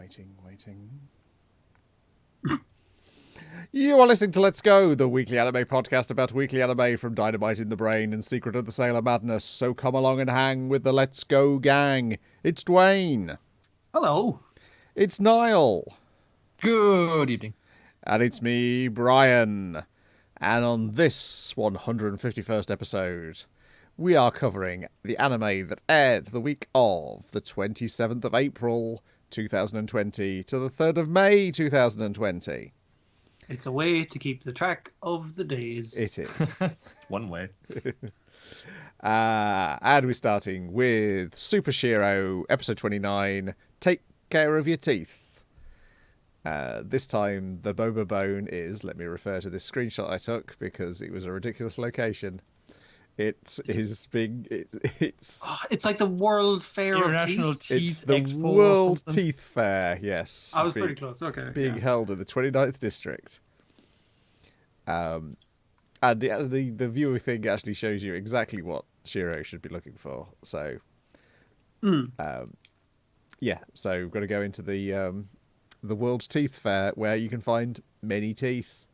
Waiting. You are listening to Let's Go, the weekly anime podcast about weekly anime from Dynamite in the Brain and Secret of the Sailor Madness. So come along and hang with the Let's Go gang. It's Dwayne. Hello. It's Niall. Good evening. And it's me, Brian. And on this 151st episode, we are covering the anime that aired the week of the 27th of April 2020 to the 3rd of May 2020. It's a way to keep the track of the days. It is. One way. And we're starting with Super Shiro, episode 29, Take Care of Your Teeth. This time, the boba bone is, let me refer to this screenshot I took because it was a ridiculous location. It is big. It's like the World Fair International of Teeth. Teeth It's the Expo World Teeth Fair, yes. I was pretty close. Okay. Being held in the 29th district. And the viewer thing actually shows you exactly what Shiro should be looking for. So, yeah. So we've got to go into the World Teeth Fair where you can find many teeth.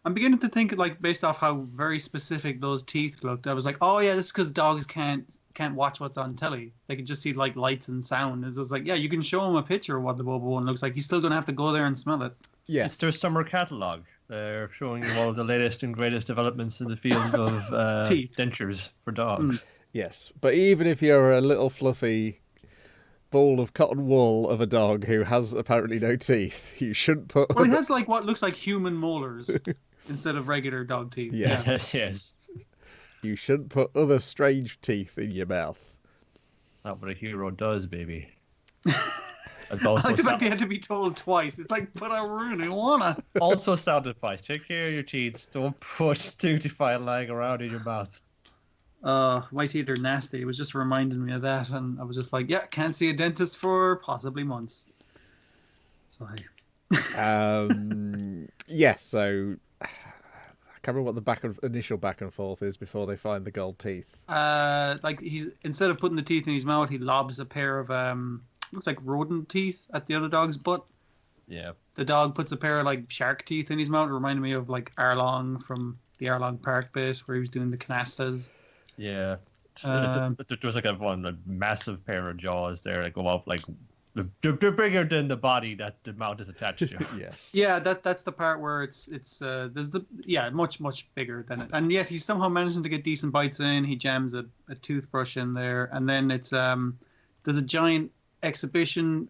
I'm beginning to think, like, based off how very specific those teeth looked, I was like, oh yeah, this is because dogs can't watch what's on telly. They can just see like lights and sound. It's just like, yeah, you can show them a picture of what the boba one looks like. He's still gonna have to go there and smell it. Yes. It's their summer catalogue. They're showing you all of the latest and greatest developments in the field of Teeth. dentures for dogs. Yes. But even if you're a little fluffy ball of cotton wool of a dog who has apparently no teeth, you shouldn't put... Well, he has like what looks like human molars instead of regular dog teeth. Yeah. Yes. You shouldn't put other strange teeth in your mouth. Not what a hero does, baby. That's also I like the fact they had to be told twice. It's like, but I really wanna. also sound advice. Take care of your teeth. Don't put duty file lying around in your mouth. My teeth are nasty. It was just reminding me of that, and I was just like, yeah, can't see a dentist for possibly months. Sorry. Yeah, so I can't remember what the initial back and forth is before they find the gold teeth. Like he's instead of putting the teeth in his mouth, he lobs a pair of looks like rodent teeth at the other dog's butt. Yeah. The dog puts a pair of like shark teeth in his mouth. It reminded me of like Arlong from the Arlong Park bit where he was doing the canastas. Yeah. There was like a massive pair of jaws there that go up like they're bigger than the body that the mouth is attached to. Yes. Yeah, that's the part where it's there's the much bigger than it, and yet he's somehow managing to get decent bites in. He jams a toothbrush in there, and then it's there's a giant exhibition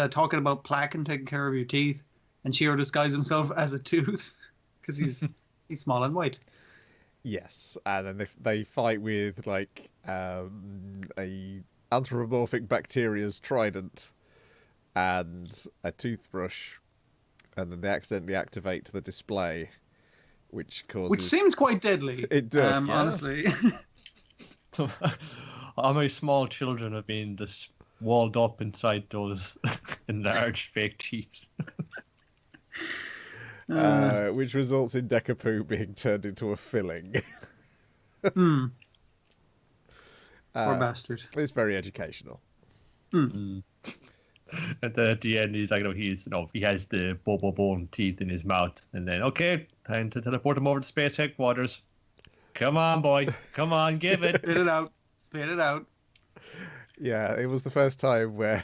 talking about plaque and taking care of your teeth, and Shiro disguises himself as a tooth because he's small and white. Yes, and then they fight with like a anthropomorphic bacteria's trident and a toothbrush, and then they accidentally activate the display, which seems quite deadly. It does, yes. Honestly. So, how many small children have been just walled up inside those enlarged fake teeth? Which results in Dekapoo being turned into a filling. Poor bastard. It's very educational. And then at the end, he's like, he has the bobo bone teeth in his mouth, and then okay, time to teleport him over to space headquarters. Come on, boy, come on, give it. Spit it out. Spit it out. Yeah, it was the first time where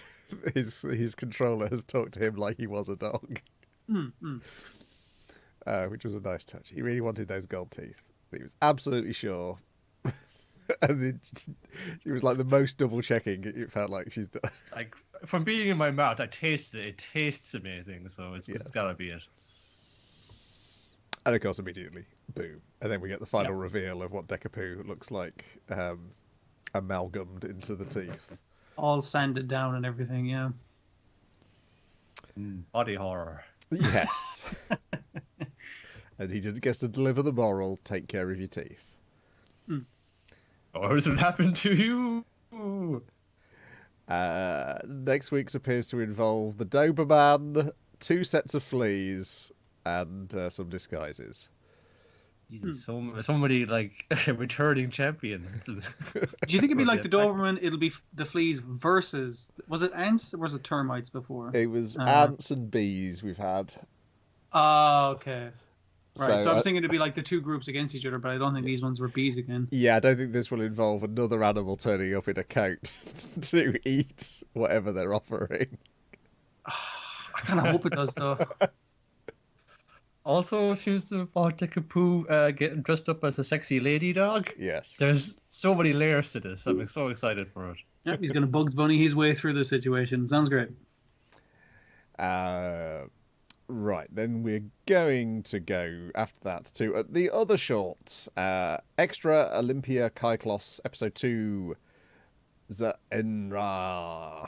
his controller has talked to him like he was a dog. Which was a nice touch. He really wanted those gold teeth. He was absolutely sure. And then she was like the most double checking it felt like she's done. Like, from being in my mouth, I tasted it. It tastes amazing, so it's gotta be it. And of course, immediately, boom. And then we get the final reveal of what Dekapoo looks like amalgamed into the teeth. All sanded down and everything, yeah. Body horror. Yes. And he gets to deliver the moral, take care of your teeth. Or does it happen to you? Next week's appears to involve the Doberman, 2 sets of fleas, and some disguises. Jesus, so many like returning champions. Do you think it'd be like the Doberman? It'll be the fleas versus, was it ants or was it termites before? It was ants and bees we've had. Oh, okay. Right, so I was So thinking it'd be like the two groups against each other, but I don't think these ones were bees again. yeah, I don't think this will involve another animal turning up in a coat to eat whatever they're offering. I kind of hope it does, though. Also, seems to involve Poo getting dressed up as a sexy lady dog. Yes. There's so many layers to this. I'm so excited for it. Yep, he's going to Bugs Bunny his way through the situation. Sounds great. Right, then we're going to go after that to the other short. Extra Olympia Kyklos, episode 2, ZE.N.RA.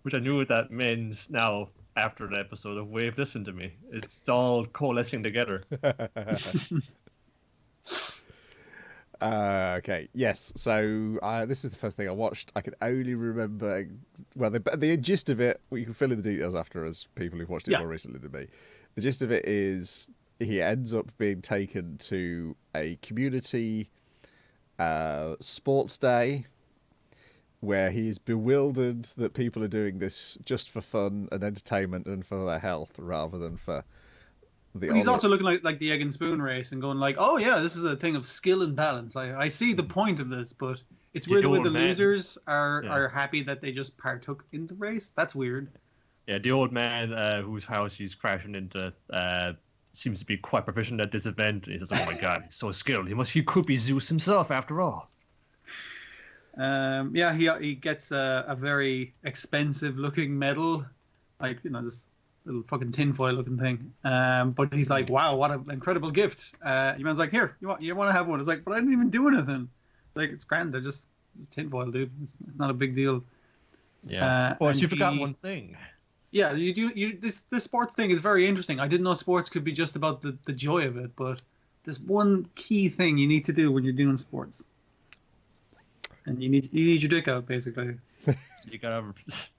Which I knew what that means now after the episode of Wave Listen to Me. It's all coalescing together. Okay, yes. So this is the first thing I watched. I can only remember, well, the gist of it. We can fill in the details after, as people who've watched it more recently than me. The gist of it is he ends up being taken to a community sports day where he is bewildered that people are doing this just for fun and entertainment and for their health rather than for the. He's also looking like the egg and spoon race and going like, oh yeah, this is a thing of skill and balance. I see the point of this, but it's weird the way the losers are happy that they just partook in the race. That's weird. Yeah, the old man whose house he's crashing into seems to be quite proficient at this event. He says, "Oh my god, he's so skilled. He could be Zeus himself after all." He gets a very expensive looking medal, like this little fucking tinfoil looking thing. But he's like, wow, what an incredible gift. Your man's like, here, you want to have one? It's like, but I didn't even do anything. Like, it's grand. They're just tinfoil, dude. It's not a big deal. Yeah. But you forgot one thing. Yeah, this sports thing is very interesting. I didn't know sports could be just about the joy of it, but there's one key thing you need to do when you're doing sports. And you need your dick out, basically. You gotta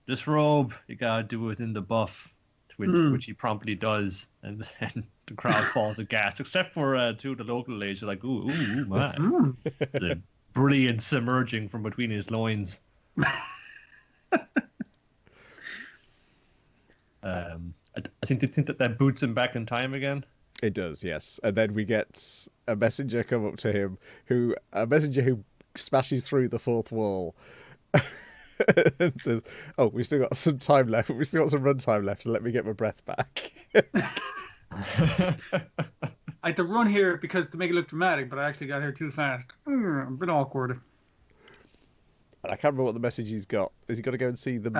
this robe. You gotta do it in the buff, which he promptly does, and then the crowd falls aghast, except for two of the local ladies. They're like, "Ooh, man!" The brilliance emerging from between his loins. I think they think that boots him back in time again. It does, yes. And then we get a messenger come up to him, who smashes through the fourth wall and says, "Oh, we've still got some time left. We've still got some run time left, so let me get my breath back." I had to run here because to make it look dramatic, but I actually got here too fast. A bit awkward. And I can't remember what the message he's got. Is he got to go and see them?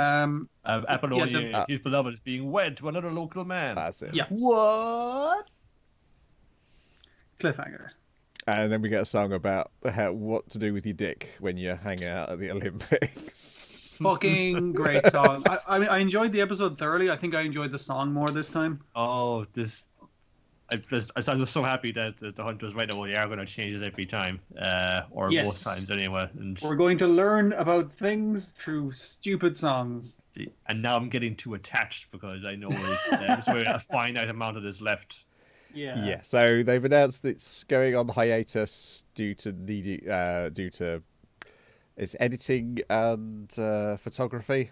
Apollonia, his beloved, is being wed to another local man. That's it. Yeah. What? Cliffhanger. And then we get a song about what to do with your dick when you hang out at the Olympics. Fucking great song. I enjoyed the episode thoroughly. I think I enjoyed the song more this time. Oh, I'm just so happy that the Hunters right now they are going to change it every time, or most times anyway. And we're going to learn about things through stupid songs. And now I'm getting too attached because I know there's a finite amount of this left. Yeah. So they've announced it's going on hiatus due to its editing and photography.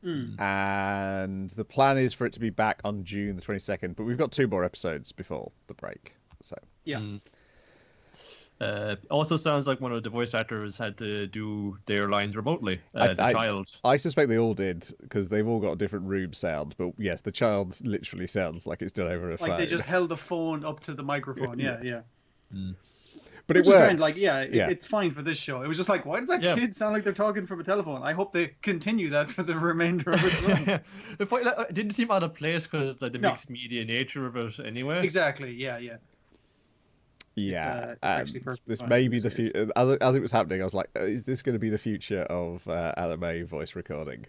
And the plan is for it to be back on June the 22nd, but we've got 2 more episodes before the break. So also sounds like one of the voice actors had to do their lines remotely. Child. I suspect they all did because they've all got a different room sound. But yes, the child literally sounds like it's done over a phone. Like they just held the phone up to the microphone. Yeah. But it works. It's fine for this show. It was just like, why does that kid sound like they're talking from a telephone? I hope they continue that for the remainder of its run. It didn't seem out of place because the mixed media nature of it anyway. Exactly. Yeah. This may be the future. As it was happening, I was like, is this going to be the future of anime voice recording?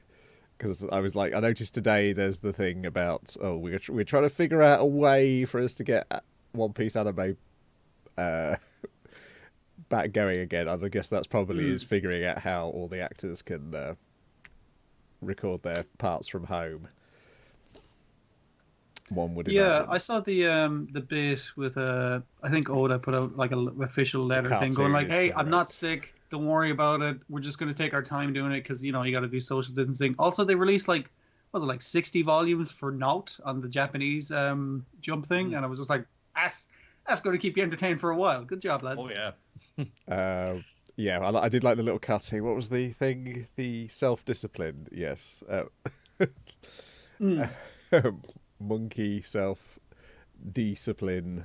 Because I was like, I noticed today there's the thing about, we're trying to figure out a way for us to get One Piece anime back going again. And I guess that's probably is figuring out how all the actors can record their parts from home. one would Yeah, imagine. I saw the bit with I think Oda put out like a official letter thing going cartoon like, is "Hey, I'm not correct. sick. Don't worry about it. We're just going to take our time doing it because you know you got to do social distancing." Also, they released like what was it like 60 volumes for Nout on the Japanese Jump thing, and I was just like, "That's going to keep you entertained for a while. Good job, lads." Oh yeah. Yeah, I did like the little cartoon. What was the thing? The self-discipline. Yes. Mm. Monkey self-discipline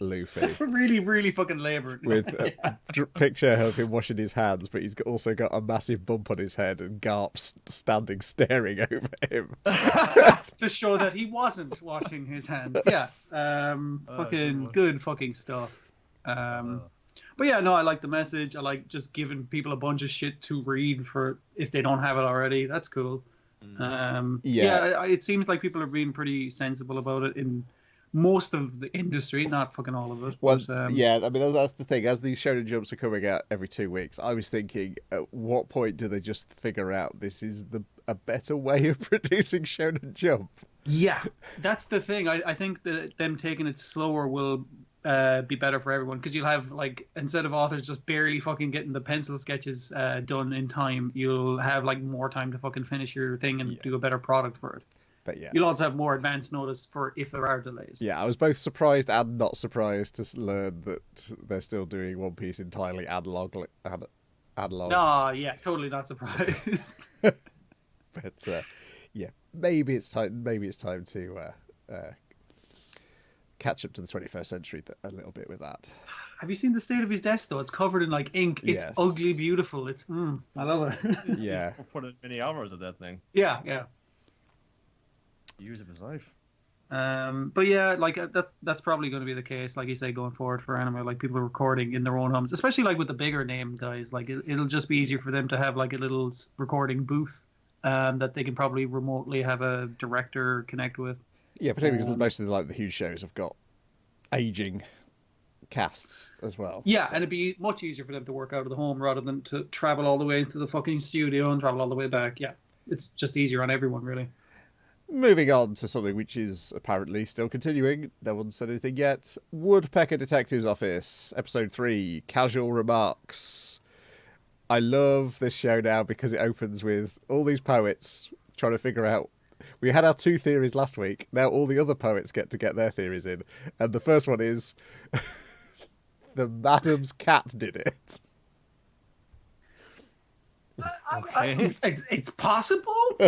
Luffy. Really, really fucking labored. With a picture of him washing his hands, but he's also got a massive bump on his head and Garp's standing staring over him. To show that he wasn't washing his hands. Yeah. Fucking good fucking stuff. But yeah, no, I like the message. I like just giving people a bunch of shit to read for if they don't have it already. That's cool. It seems like people are being pretty sensible about it in most of the industry, not fucking all of it. Well, but, yeah, I mean that's the thing. As these Shonen Jumps are coming out every 2 weeks, I was thinking, at what point do they just figure out this is a better way of producing Shonen Jump? Yeah, that's the thing. I think that them taking it slower will be better for everyone because you'll have like instead of authors just barely fucking getting the pencil sketches done in time, you'll have like more time to fucking finish your thing and do a better product for it. But yeah, you'll also have more advance notice for if there are delays. Yeah, I was both surprised and not surprised to learn that they're still doing One Piece entirely analog. No, yeah, totally not surprised. But yeah, maybe it's time. Maybe it's time to catch up to the 21st century a little bit with that. Have you seen the state of his desk though? It's covered in like ink. It's ugly beautiful. It's I love it. Yeah. Put in many hours of that thing. Yeah. Years of his life. But yeah, like that's probably going to be the case, like you say, going forward for anime. Like people recording in their own homes, especially like with the bigger name guys. Like it'll just be easier for them to have like a little recording booth that they can probably remotely have a director connect with. Yeah, particularly because most of the huge shows have got aging casts as well. Yeah, so. And it'd be much easier for them to work out of the home rather than to travel all the way into the fucking studio and travel all the way back. Yeah, it's just easier on everyone, really. Moving on to something which is apparently still continuing. No one's said anything yet. Woodpecker Detective's Office, Episode 3, Casual Remarks. I love this show now because it opens with all these poets trying to figure out. We had our 2 theories last week. Now all the other poets get their theories in. And the first one is the Madam's cat did it. It's possible?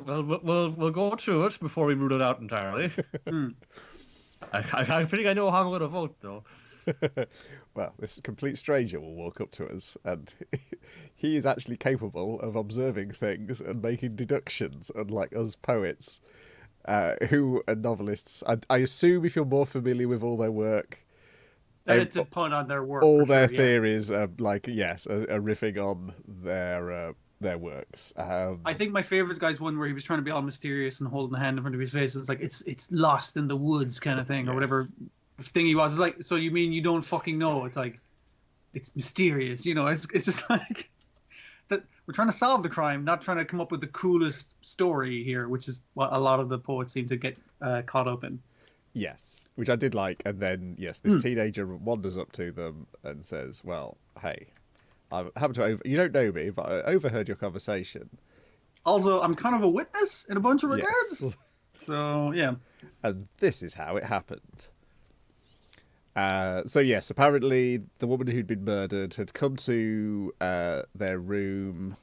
Well, we'll go through it before we rule it out entirely. I think I know how I'm going to vote, though. Well, this complete stranger will walk up to us, and he is actually capable of observing things and making deductions, unlike us poets, who are novelists. I assume if you're more familiar with all their work, that it's a pun on their work. All their theories are riffing on their works. I think my favorite guy's one where he was trying to be all mysterious and holding the hand in front of his face. It's like it's lost in the woods kind of thing, or whatever thing he was. It's like, so you mean you don't fucking know? It's like it's mysterious, you know. It's just like that we're trying to solve the crime, not trying to come up with the coolest story here, which is what a lot of the poets seem to get caught up in. Yes, which I did like. And then this teenager wanders up to them and says, "Well, hey, I happen to you don't know me, but I overheard your conversation. Also, I'm kind of a witness in a bunch of regards." Yes. So, yeah. And this is how it happened. So, yes, apparently the woman who'd been murdered had come to their room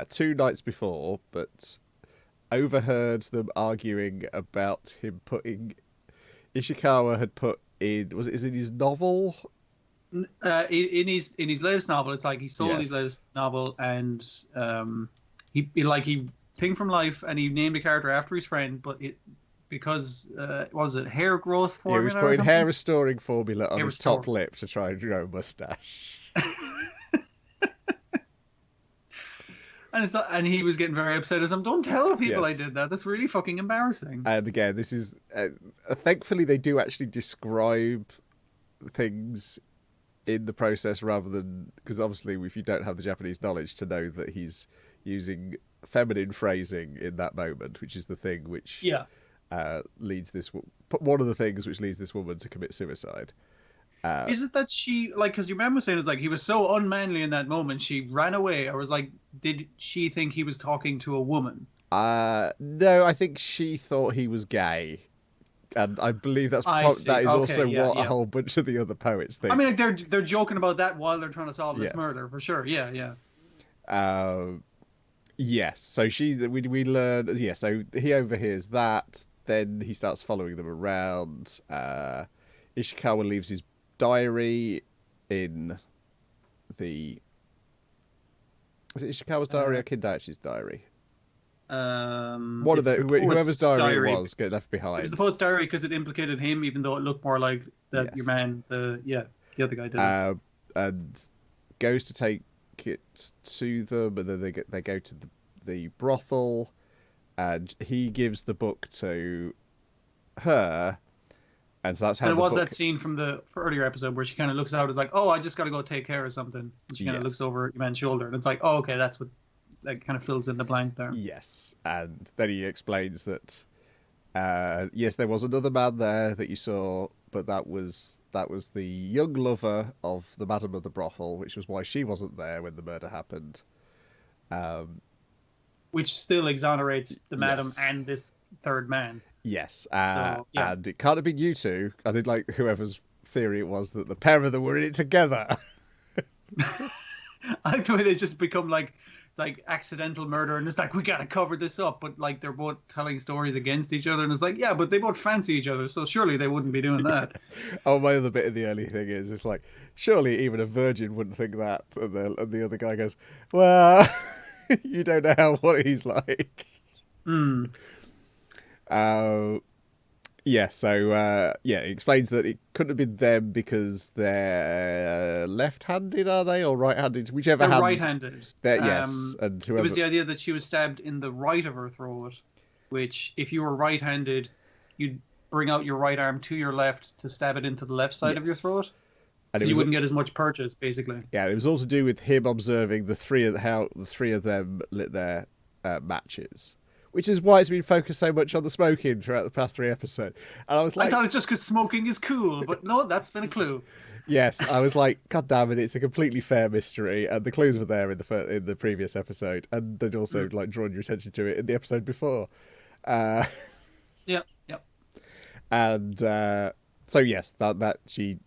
2 nights before, but overheard them arguing about him putting... Ishikawa had put in... Is it his novel? In his latest novel, it's like he sold his latest novel, and he Thing from Life, and he named a character after his friend, but because what was it, hair growth formula? He was putting hair restoring formula on his top lip to try and grow a mustache. And he was getting very upset as don't tell people I did that. That's really fucking embarrassing. And again, this is thankfully they do actually describe things in the process rather than, because obviously if you don't have the Japanese knowledge to know that he's using feminine phrasing in that moment, which is the thing which leads this. One of the things which leads this woman to commit suicide. Is it that she, like, because your man was saying it's like he was so unmanly in that moment, she ran away, or was like, did she think he was talking to a woman? No, I think she thought he was gay. And I believe that is Okay, also yeah, what a whole bunch of the other poets think. I mean, like they're joking about that while they're trying to solve this murder, for sure. Yeah. Yes. So we learn. Yeah. So he overhears that. Then he starts following them around. Ishikawa leaves his diary in the. Is it Ishikawa's diary or Kindaichi's diary? One of whoever's diary it was get left behind. It was the poet's diary because it implicated him, even though it looked more like that your man, the other guy did. And goes to take it to them, and then they go to the brothel, and he gives the book to her, and so that's how. And it was that scene from the earlier episode where she kind of looks out, is like, "Oh, I just got to go take care of something," and she kind of looks over your man's shoulder, and it's like, "Oh, okay, that's what." That kind of fills in the blank there. Yes, and then he explains that yes, there was another man there that you saw, but that was the young lover of the madam of the brothel, which was why she wasn't there when the murder happened. Which still exonerates the madam and this third man. Yes, and it can't have been you two. I did like whoever's theory it was that the pair of them were in it together. I like the way they just become like accidental murder, and it's like, we gotta cover this up, but like they're both telling stories against each other, and it's like, yeah, but they both fancy each other, so surely they wouldn't be doing that. Oh, my other bit in the early thing is it's like, surely even a virgin wouldn't think that, and the other guy goes, well, you don't know what he's like. So he explains that it couldn't have been them because they're left-handed, are they, or right-handed? Whichever they're hand. Right-handed. Yes, and whoever. It was the idea that she was stabbed in the right of her throat, which, if you were right-handed, you'd bring out your right arm to your left to stab it into the left side of your throat. And you wouldn't get as much purchase, basically. Yeah, it was all to do with him observing how the three of them lit their matches. Which is why it's been focused so much on the smoking throughout the past 3 episodes. And I was like, I thought it's just because smoking is cool, but no, that's been a clue. Yes, I was like, God damn it, it's a completely fair mystery, and the clues were there in the previous episode, and they'd also like drawn your attention to it in the episode before. Yep. And so yes, that she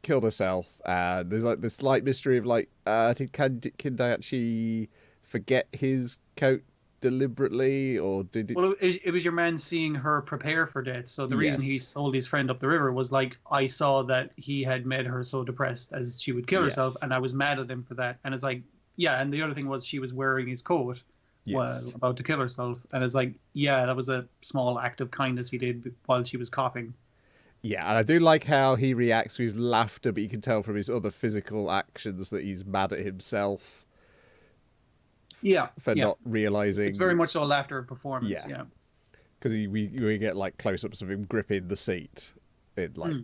killed herself, and there's like this slight mystery of like, did Kindai actually forget his coat deliberately, or did it? Well, it was your man seeing her prepare for death, so the reason he sold his friend up the river was like, I saw that he had made her so depressed as she would kill herself, and I was mad at him for that. And it's like, and the other thing was she was wearing his coat while about to kill herself, and it's like, that was a small act of kindness he did while she was coughing. Yeah, and I do like how he reacts with laughter, but you can tell from his other physical actions that he's mad at himself. For not realizing. It's very much so a laughter performance. Yeah. Because we get like close-ups of him gripping the seat in like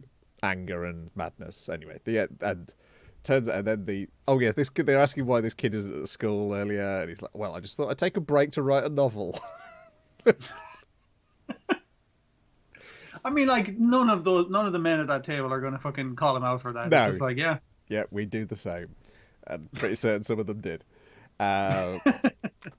anger and madness. Anyway, and turns out, and then this kid, they're asking why this kid isn't at school earlier, and he's like, well, I just thought I'd take a break to write a novel. I mean, like, none of the men at that table are going to fucking call him out for that. No. It's just like, yeah, we do the same, and pretty certain some of them did. And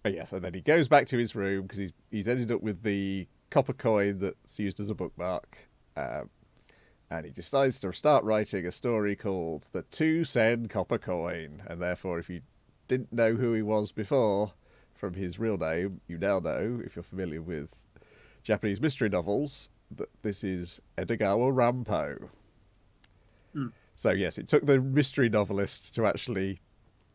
then he goes back to his room because he's ended up with the copper coin that's used as a bookmark, and he decides to start writing a story called The 2-Sen Copper Coin. And therefore, if you didn't know who he was before from his real name, you now know, if you're familiar with Japanese mystery novels, that this is Edogawa Rampo. So yes, it took the mystery novelist to actually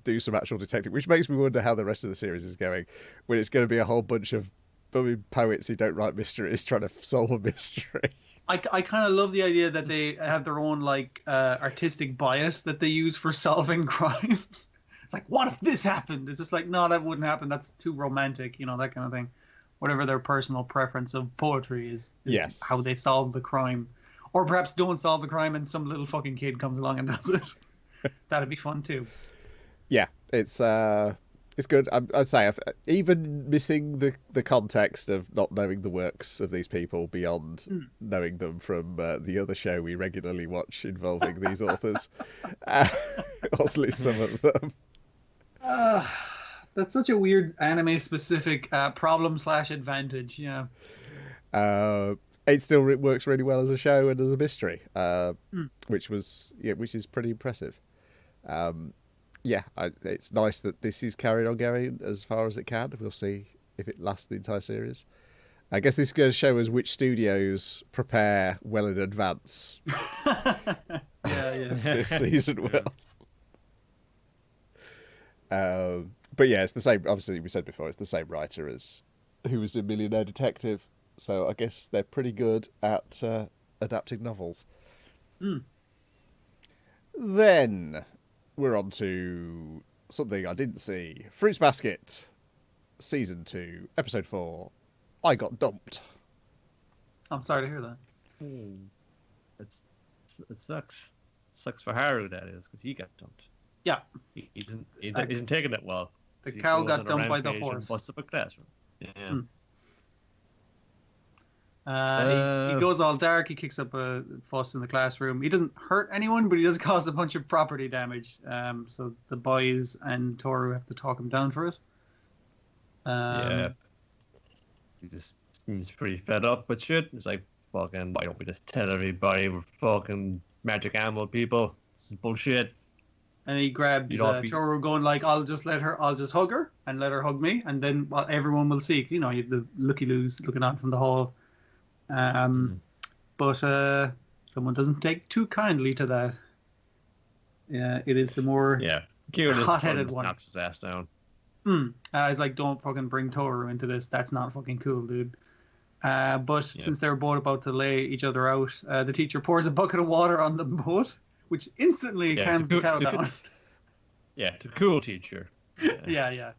do some actual detecting, which makes me wonder how the rest of the series is going, when it's going to be a whole bunch of poets who don't write mysteries trying to solve a mystery. I kind of love the idea that they have their own like artistic bias that they use for solving crimes. It's like, what if this happened? It's just like, no, that wouldn't happen. That's too romantic, that kind of thing. Whatever their personal preference of poetry is how they solve the crime. Or perhaps don't solve the crime and some little fucking kid comes along and does it. That'd be fun too. Yeah, it's It's good. I'd say, even missing the context of not knowing the works of these people beyond knowing them from the other show we regularly watch involving these authors, or at least some of them. That's such a weird anime-specific problem/advantage. Yeah. It still works really well as a show and as a mystery, which is pretty impressive. It's nice that this is carried on going as far as it can. We'll see if it lasts the entire series. I guess this goes to show us which studios prepare well in advance. This season will. But yeah, it's the same. Obviously, we said before, it's the same writer as who was doing Millionaire Detective. So I guess they're pretty good at adapting novels. Then we're on to something I didn't see. Fruits Basket, Season 2, Episode 4. I got dumped. I'm sorry to hear that. It sucks. Sucks for Haru, that is, because he got dumped. Yeah. He isn't taking it well. The cow got dumped by the horse. Busts up a classroom. Yeah. He goes all dark. He kicks up a fuss in the classroom. He doesn't hurt anyone, but he does cause a bunch of property damage. So the boys and Toru have to talk him down for it. He just seems pretty fed up with shit. He's like, fucking, why don't we just tell everybody we're fucking magic animal people? This is bullshit. And he grabs Toru, going like, I'll just hug her and let her hug me, and then everyone will see. You know, you have the looky-loos looking out from the hall. But someone doesn't take too kindly to that. Yeah, it is the more hot-headed one. Knocks his ass down. He's like, don't fucking bring Toru into this. That's not fucking cool, dude. Since they're both about to lay each other out, the teacher pours a bucket of water on them both, which instantly calms the cow down. Yeah, the cool teacher. Yeah.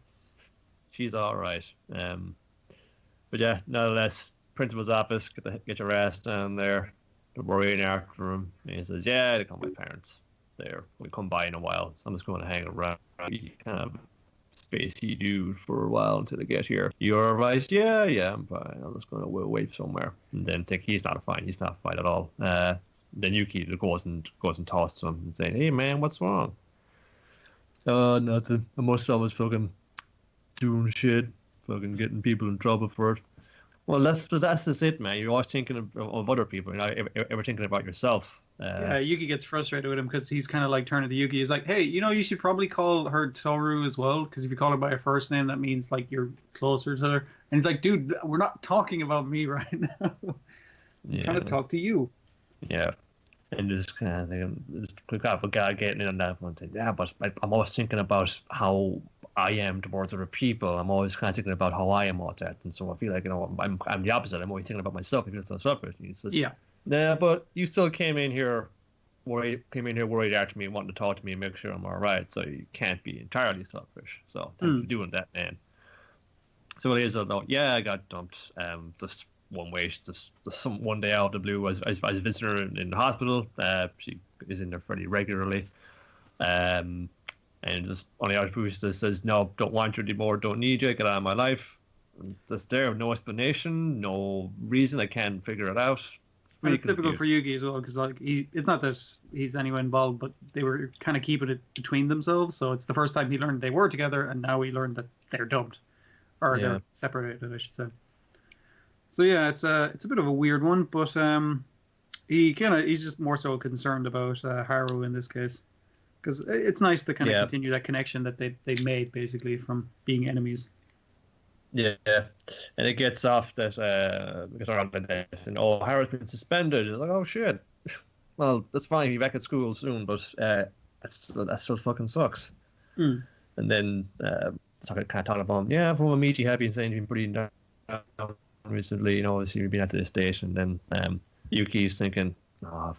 She's all right. But yeah, nonetheless, principal's office, get your ass down there. They're worrying after him. And he says, yeah, they call my parents. We'll come by in a while, so I'm just going to hang around. You kind of spacey dude for a while until they get here. You're all right? Yeah, I'm fine. I'm just going to wait somewhere. And then think he's not fine at all. Then Yuki goes and talks to him and saying, hey man, what's wrong? Nothing. I was fucking doing shit, fucking getting people in trouble for it. Well, that's just it, man. You're always thinking of other people. You're not ever thinking about yourself. Yuki gets frustrated with him because he's kind of like turning to Yuki. He's like, hey, you should probably call her Toru as well, because if you call her by her first name, that means like you're closer to her. And he's like, dude, we're not talking about me right now. I'm trying to talk to you. Yeah. And just kind of thinking, just kind of forgot getting in on that one thing. Yeah, but I'm always thinking about how I am towards other people. I'm always kind of thinking about how I am all that, and so I feel like I'm the opposite. I'm always thinking about myself. I feel so separate. He says, yeah, but you still came in here worried after me, wanting to talk to me and make sure I'm all right. So you can't be entirely selfish. So thanks for doing that, man. So it is I got dumped. Just one way, just one day out of the blue, as a visitor in the hospital. She is in there fairly regularly. And just on the outpost that says, no, don't want you anymore, don't need you, get out of my life. And that's there, no explanation, no reason, I can't figure it out. It's typical for Yuki as well, because like it's not that he's anywhere involved, but they were kind of keeping it between themselves. So it's the first time he learned they were together, and now he learned that they're dumped, or they're separated, I should say. So yeah, it's a bit of a weird one, but he's just more so concerned about Haru in this case, because it's nice to kind of continue that connection that they made basically from being enemies. Yeah, and it gets off that because around that, and Haru's been suspended. It's like, oh shit. Well, that's fine. He'll be back at school soon, but that still fucking sucks. And then kind of talking about him. Yeah, from Amici happy and saying he's been pretty down recently. Obviously been at this stage, and then Yuki's thinking, oh,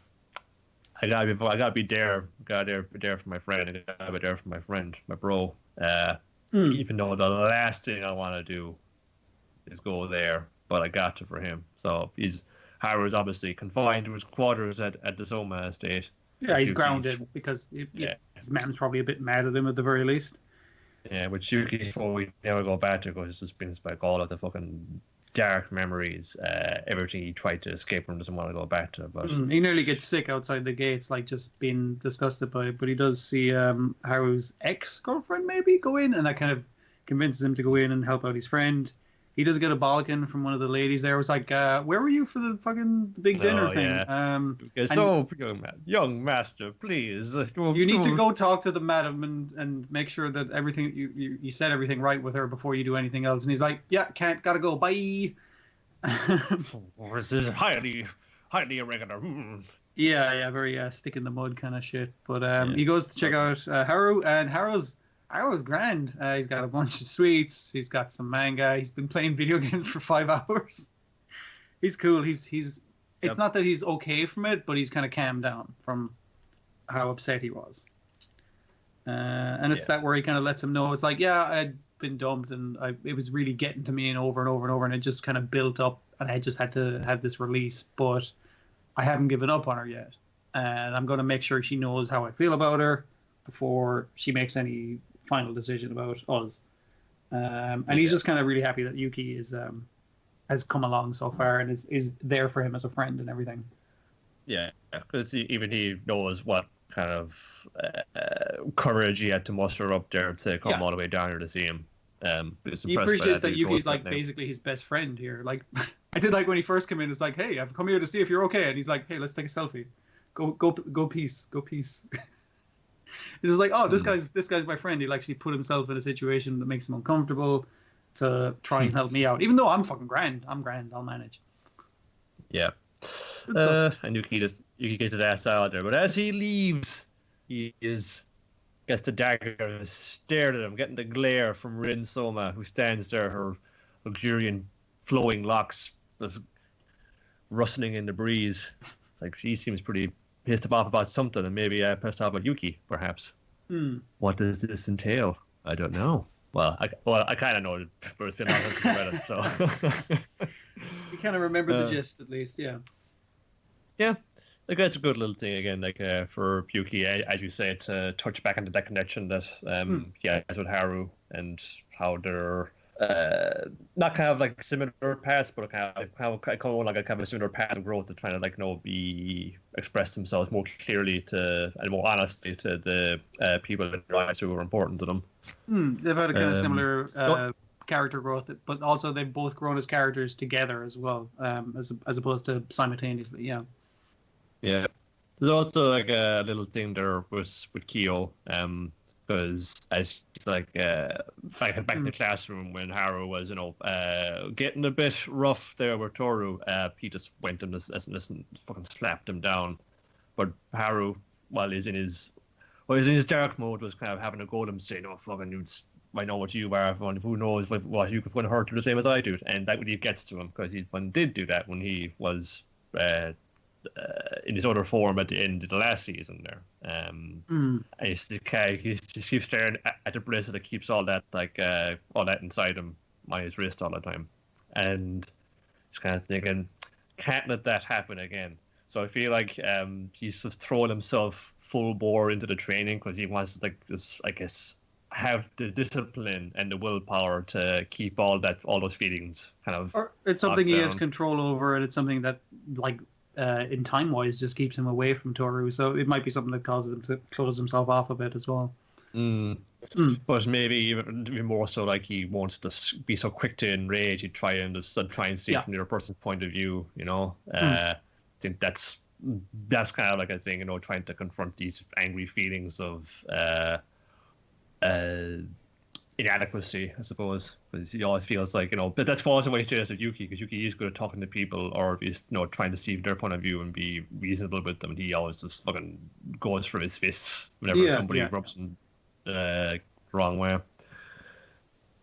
I gotta be there. Gotta be there for my friend. I gotta be there for my friend, my bro. Even though the last thing I want to do is go there, but I got to for him. So Haru's obviously confined to his quarters at the Soma estate. Yeah, he's grounded because his mom's probably a bit mad at him at the very least. Yeah, with Yuki before we never go back to, because it just brings back all of the fucking dark memories. Everything he tried to escape from doesn't want to go back to. But He nearly gets sick outside the gates, like just being disgusted by it. But he does see Haru's ex-girlfriend maybe go in, and that kind of convinces him to go in and help out his friend. He does get a bollocking from one of the ladies there. It was like, where were you for the fucking big dinner thing? Yeah. And So, young master, please. you need to go talk to the madam and make sure that everything you said everything right with her before you do anything else. And he's like, yeah, gotta go, bye. This is highly irregular. Yeah, very stick in the mud kind of shit. But he goes to check out Haru, and Haru's grand. He's got a bunch of sweets. He's got some manga. He's been playing video games for 5 hours. He's cool. He's. It's not that he's okay from it, but he's kind of calmed down from how upset he was. And it's that where he kind of lets him know it's like, yeah, I'd been dumped, and it was really getting to me and over and over and over, and it just kind of built up, and I just had to have this release, but I haven't given up on her yet, and I'm going to make sure she knows how I feel about her before she makes any final decision about us. And he's just kind of really happy that Yuki has come along so far and is there for him as a friend and everything. Yeah, because even he knows what kind of courage he had to muster up there to come all the way down here to see him. He appreciates that Yuki's like basically his best friend here. Like, I did like when he first came in. It's like, hey, I've come here to see if you're okay, and he's like, hey, let's take a selfie. Go peace. He's just like, oh, this guy's my friend. He'll actually put himself in a situation that makes him uncomfortable to try and help me out. Even though I'm fucking grand. I'm grand. I'll manage. Yeah. And Yuki gets his ass out there. But as he leaves, he gets the dagger, stared at him, getting the glare from Rin Soma, who stands there, her luxuriant flowing locks just rustling in the breeze. It's like she seems pretty pissed off about something, and maybe pissed off about Yuki, perhaps. What does this entail? I don't know. Well, I kind of know it, but it's been a long time since I read it, so. You kind of remember the gist, at least, yeah. Yeah, like that's a good little thing again, like for Yuki, as you say, to touch back into that connection that he has with Haru, and how they're not kind of like similar paths, but kind of like a kind of a similar path of growth to trying to like be express themselves more clearly to and more honestly to the people in their lives who are important to them. They've had a kind of similar character growth, but also they've both grown as characters together as well, as opposed to simultaneously. Yeah. Yeah. There's also like a little thing there with Kyo, because as like back in the classroom when Haru was getting a bit rough there with Toru, he just went and fucking slapped him down. But Haru, while he's in his dark mode, was kind of having a go at him, saying, "Oh fucking you, I know what you are. Who knows what you could hurt you the same as I do." And that really gets to him, because he did do that when he was in his other form at the end of the last season there. And he just keeps staring at the bracelet that keeps all that inside him on his wrist all the time, and he's kind of thinking, can't let that happen again. So I feel like he's just throwing himself full bore into the training because he wants to have the discipline and the willpower to keep all those feelings kind of. Or it's something he has control over, and it's something that in time wise just keeps him away from Toru. So it might be something that causes him to close himself off a bit as well. But maybe even more so, like he wants to be so quick to enrage, he'd try and see it from the other person's point of view. I think that's kind of like a thing, trying to confront these angry feelings of inadequacy, I suppose, because he always feels like but that's also what he says with Yuki, because Yuki is good at talking to people, or at least trying to see their point of view and be reasonable with them, and he always just fucking goes for his fists whenever somebody rubs him the wrong way.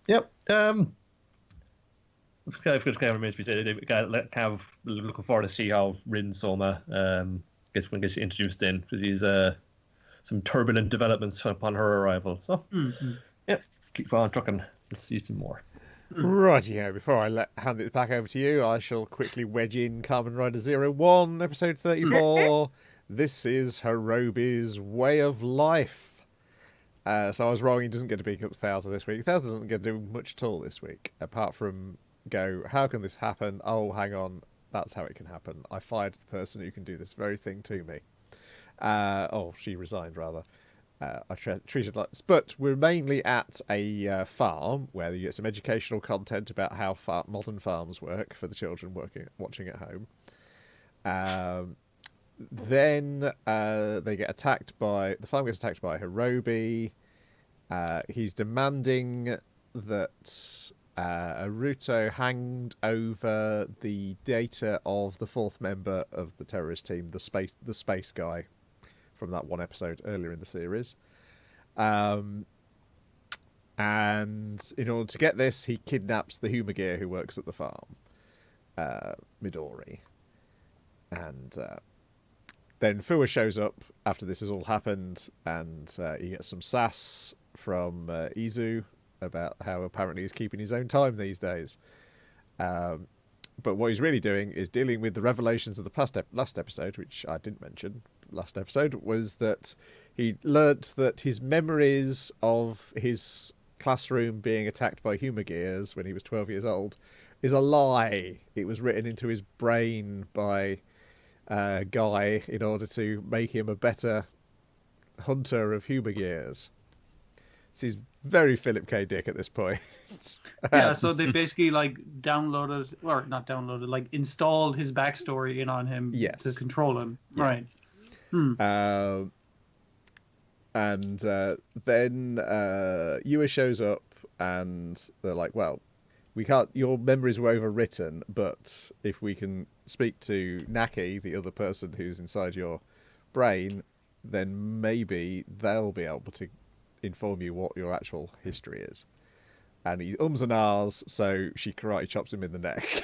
Yep. It's kind of remains to be said. Kind of looking forward to see how Rin Soma gets introduced in, because he's some turbulent developments upon her arrival. So keep on trucking. Let's see some more. Righty-ho, before I hand it back over to you, I shall quickly wedge in Kamen Rider 01, episode 34. This is Horobi's Way of Life. So I was wrong. He doesn't get to beat up Thouser this week. Thouser doesn't get to do much at all this week, apart from go, how can this happen? Oh, hang on. That's how it can happen. I fired the person who can do this very thing to me. She resigned, rather. I treated like this. But we're mainly at a farm where you get some educational content about how modern farms work for the children watching at home. Then they get attacked by... The farm gets attacked by Horobi. He's demanding that Aruto hand over the data of the fourth member of the terrorist team, the space guy from that one episode earlier in the series. And in order to get this, he kidnaps the Humagear who works at the farm, Midori. And then Fua shows up after this has all happened, and he gets some sass from Izu about how apparently he's keeping his own time these days. But what he's really doing is dealing with the revelations of the last episode, which I didn't mention. Last episode was that he learnt that his memories of his classroom being attacked by Humagears when he was 12 years old is a lie. It was written into his brain by a guy in order to make him a better hunter of Humagears. So he's very Philip K. Dick at this point. Yeah, so they basically like installed his backstory in on him to control him. Yeah. Right. And then Yua shows up and they're like, well, we can't, your memories were overwritten, but if we can speak to Naki, the other person who's inside your brain, then maybe they'll be able to inform you what your actual history is. And he ums and ahs, so she karate chops him in the neck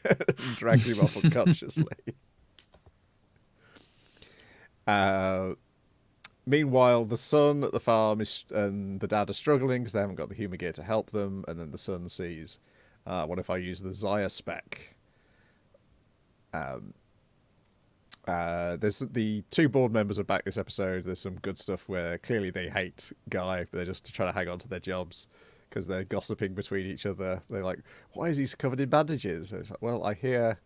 and drags him off unconsciously. Meanwhile, the son at the farm and the dad are struggling because they haven't got the Humagear to help them, and then the son sees, what if I use the Zaya spec? There's the two board members are back this episode. There's some good stuff where clearly they hate Guy, but they're just trying to hang on to their jobs because they're gossiping between each other. They're like, why is he covered in bandages? And it's like, well, I hear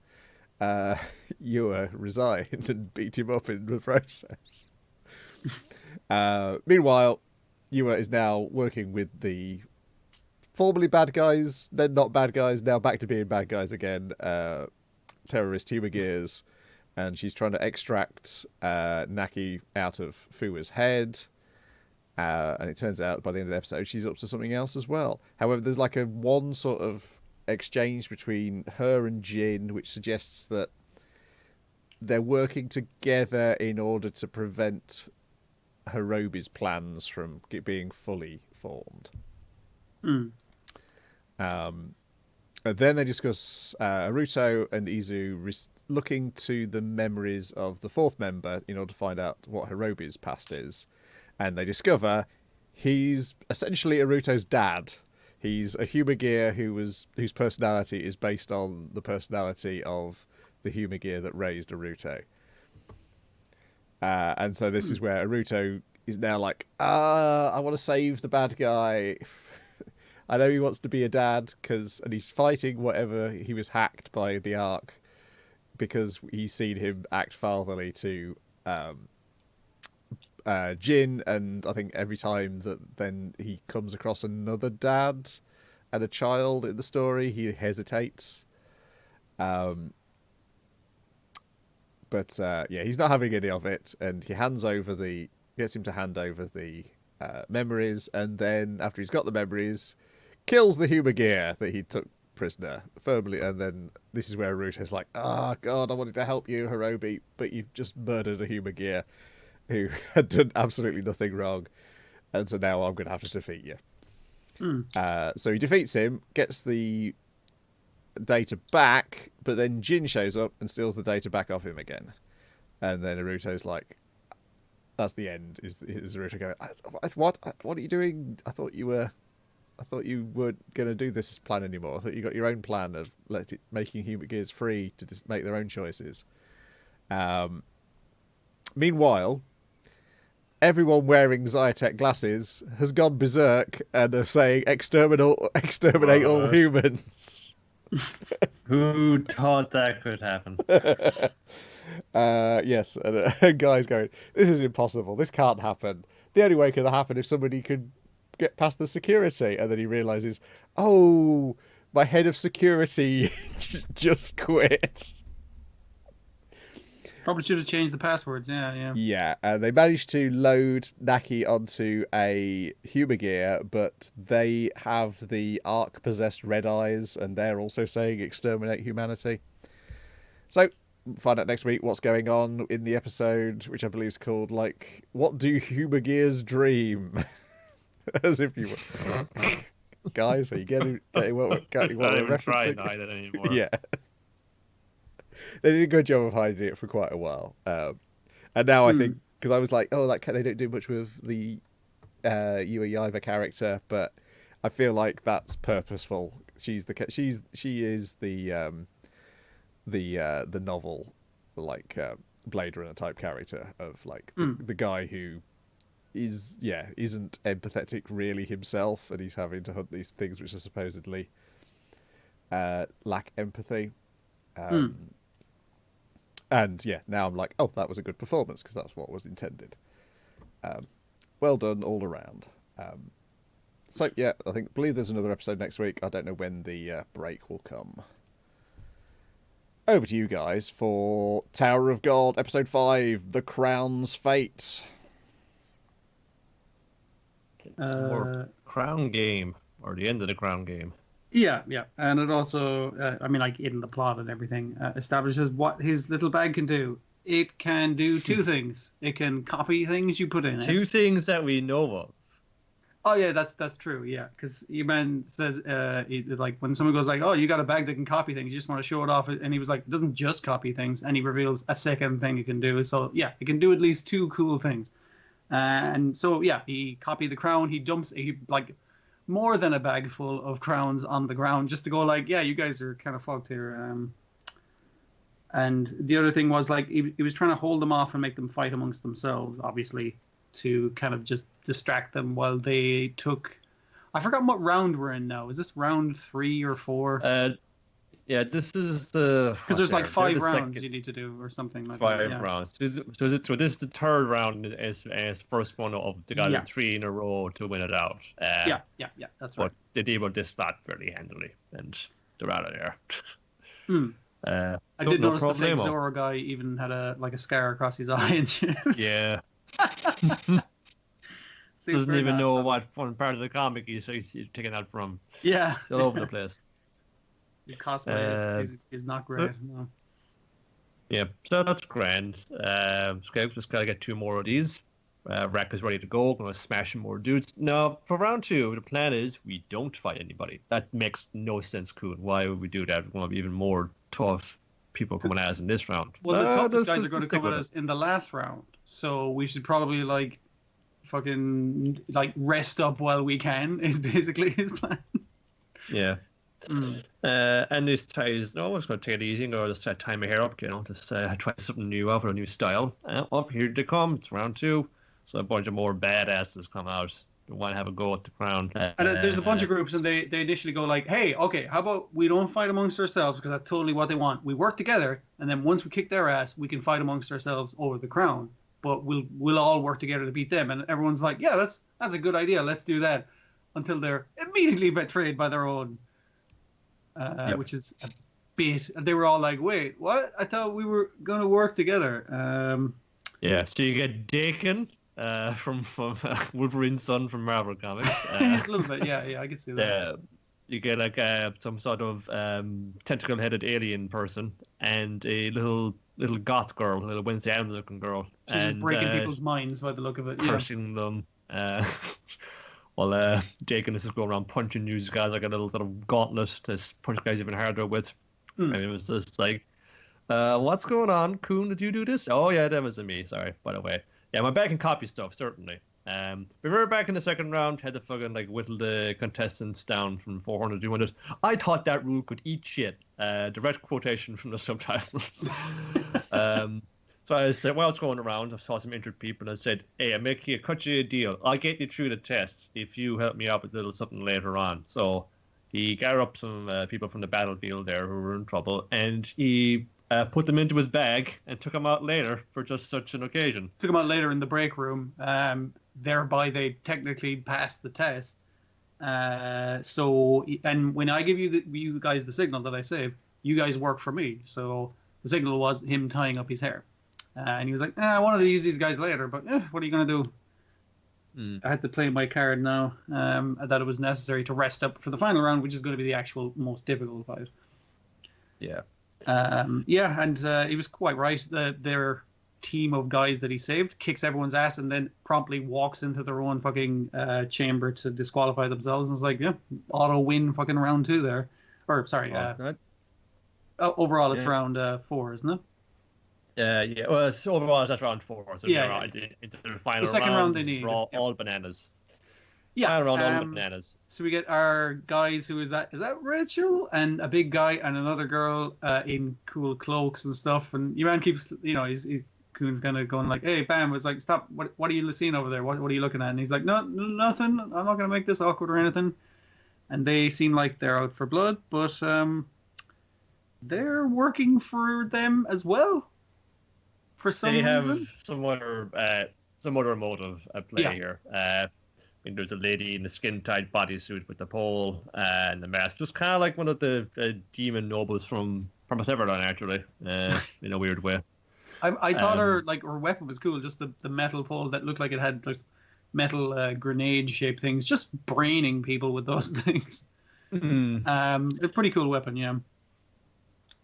Yua resigned and beat him up in the process. Meanwhile, Yua is now working with the formerly bad guys, then not bad guys, now back to being bad guys again, terrorist Humagears, and she's trying to extract Naki out of Fua's head. And it turns out by the end of the episode, she's up to something else as well. However, there's like one sort of exchange between her and Jin, which suggests that they're working together in order to prevent Horobi's plans from being fully formed. And then they discuss Aruto and Izu looking to the memories of the fourth member in order to find out what Horobi's past is. And they discover he's essentially Aruto's dad. He's a Humagear whose personality is based on the personality of the Humagear that raised Aruto. And so this is where Aruto is now like, I want to save the bad guy. I know he wants to be a dad, and he's fighting whatever he was hacked by the Ark because he's seen him act fatherly to Jin, and I think every time that then he comes across another dad and a child in the story, he hesitates. But he's not having any of it, and he gets him to hand over the memories, and then after he's got the memories, kills the Humagear that he took prisoner firmly. And then this is where Aruto's like, God, I wanted to help you, Horobi, but you've just murdered a Humagear who had done absolutely nothing wrong, and so now I'm going to have to defeat you. So he defeats him, gets the data back, but then Jin shows up and steals the data back off him again. And then Naruto's like, that's the end. Is Naruto going, what are you doing? I thought you weren't going to do this plan anymore. I thought you got your own plan of making Humagears free to just make their own choices. Meanwhile, everyone wearing Zytec glasses has gone berserk and are saying exterminate all What? humans. Who thought that could happen? Yes, and a guy's going, this is impossible. This can't happen. The only way it could happen if somebody could get past the security. And then he realizes, oh, my head of security just quit. Probably should have changed the passwords. Yeah. Yeah, and they managed to load Naki onto a humor gear, but they have the Ark-possessed red eyes, and they're also saying exterminate humanity. So, find out next week what's going on in the episode, which I believe is called, like, What Do Humor Gears Dream? As if you were... Guys, are you getting what we're referencing? Not even anymore. Yeah. They did a good job of hiding it for quite a while. And now I think, because I was like, oh, they don't do much with the Yua Yaiba character, but I feel like that's purposeful. She is the novel, like, Blade Runner type character of, like, the guy who isn't empathetic really himself, and he's having to hunt these things which are supposedly lack empathy. And yeah, now I'm like, oh, that was a good performance because that's what was intended. Well done all around. So yeah, believe there's another episode next week. I don't know when the break will come. Over to you guys for Tower of God, episode 5, The Crown's Fate. More Crown game, or the end of the Crown game. Yeah, and it also, like in the plot and everything, establishes what his little bag can do. It can do two things. It can copy things you put in it. Two things that we know of. Oh yeah, that's true. Yeah, because E-Man says, like when someone goes like, "Oh, you got a bag that can copy things," you just want to show it off, and he was like, "It doesn't just copy things," and he reveals a second thing it can do. So yeah, it can do at least two cool things. And so yeah, he copied the crown. He dumps more than a bag full of crowns on the ground just to go like, yeah, you guys are kind of fucked here. And the other thing was like he was trying to hold them off and make them fight amongst themselves, obviously, to kind of just distract them while they took. I forgot what round we're in now. Is this round 3 or 4? Yeah, this is the... Because there's like 5 rounds you need to do or something like 5 that. Yeah. rounds. So this is the third round as first one of the guys 3 in a row to win it out. Yeah, that's right. But they deal with this bat fairly handily, and they're out of there. I did notice the fake Zoro guy even had a scar across his eye and shit. Yeah. Doesn't even know what fun part of the comic he's taking that from. Yeah. It's all over the place. His cosplay is not great. No. Yeah, so that's grand. Just gotta get 2 more of these. Rack is ready to go. Gonna smash some more dudes. Now, for round 2, the plan is we don't fight anybody. That makes no sense, Kuhn. Why would we do that? We're gonna have even more tough people coming at us in this round. Well, the toughest guys are going to come at us in the last round. So we should probably fucking rest up while we can. Is basically his plan. Yeah. And this ties, no, I'm just going to take it easy and go just tie my hair up, just try something new out, a new style. Up here they come, it's round 2, so a bunch of more badasses come out. They want to have a go at the crown. And there's a bunch of groups, and they initially go like, hey, okay, how about we don't fight amongst ourselves, because that's totally what they want. We work together, and then once we kick their ass, we can fight amongst ourselves over the crown. But we'll all work together to beat them. And everyone's like, yeah, that's a good idea, let's do that. Until they're immediately betrayed by their own. Which is a bit. They were all like, "Wait, what? I thought we were gonna work together." Yeah, so you get Dakin from Wolverine's son from Marvel Comics. A little bit, yeah, I can see that. You get some sort of tentacle-headed alien person and a little goth girl, a little Wednesday Addams-looking girl. She's just breaking people's minds by the look of it. Cursing them. Well, Dakin is just going around punching these guys like a little sort of gauntlet to punch guys even harder with. And it was just like, what's going on? Kuhn, did you do this? Oh, yeah, that was me. Sorry, by the way. Yeah, my back can copy stuff, certainly. We were back in the second round, had to fucking whittle the contestants down from 400 to 200. I thought that rule could eat shit. Direct quotation from the subtitles. So I said, well, I was going around. I saw some injured people. And I said, hey, cut you a deal. I'll get you through the tests if you help me out with a little something later on. So he gathered up some people from the battlefield there who were in trouble, and he put them into his bag and took them out later for just such an occasion. Took them out later in the break room. Thereby, they technically passed the test. So, and when I give you guys the signal that I saved, you guys work for me. So the signal was him tying up his hair. And he was like, I wanted to use these guys later, but what are you going to do? I had to play my card now, that it was necessary to rest up for the final round, which is going to be the actual most difficult fight. Yeah. And he was quite right. Their team of guys that he saved kicks everyone's ass and then promptly walks into their own fucking chamber to disqualify themselves. And it's like, auto win fucking round 2 there. Or, sorry, overall it's round 4, isn't it? Yeah. Well, overall that's round 4. So into the final the second round they need all bananas. Yeah, all bananas. So we get our guys who is that Rachel and a big guy and another girl in cool cloaks and stuff. And Iran keeps, he's Coon's kind of going like, hey, Bam, it's like, stop, what are you seeing over there? What are you looking at? And he's like, no, nothing. I'm not going to make this awkward or anything. And they seem like they're out for blood, but they're working for them as well. For some reason. They have some other motive at play here. There's a lady in a skin-tight bodysuit with the pole and the mask. Just kind of like one of the demon nobles from a Severdon, actually, in a weird way. I thought her weapon was cool, just the metal pole that looked like it had like metal grenade-shaped things, just braining people with those things. A pretty cool weapon, yeah.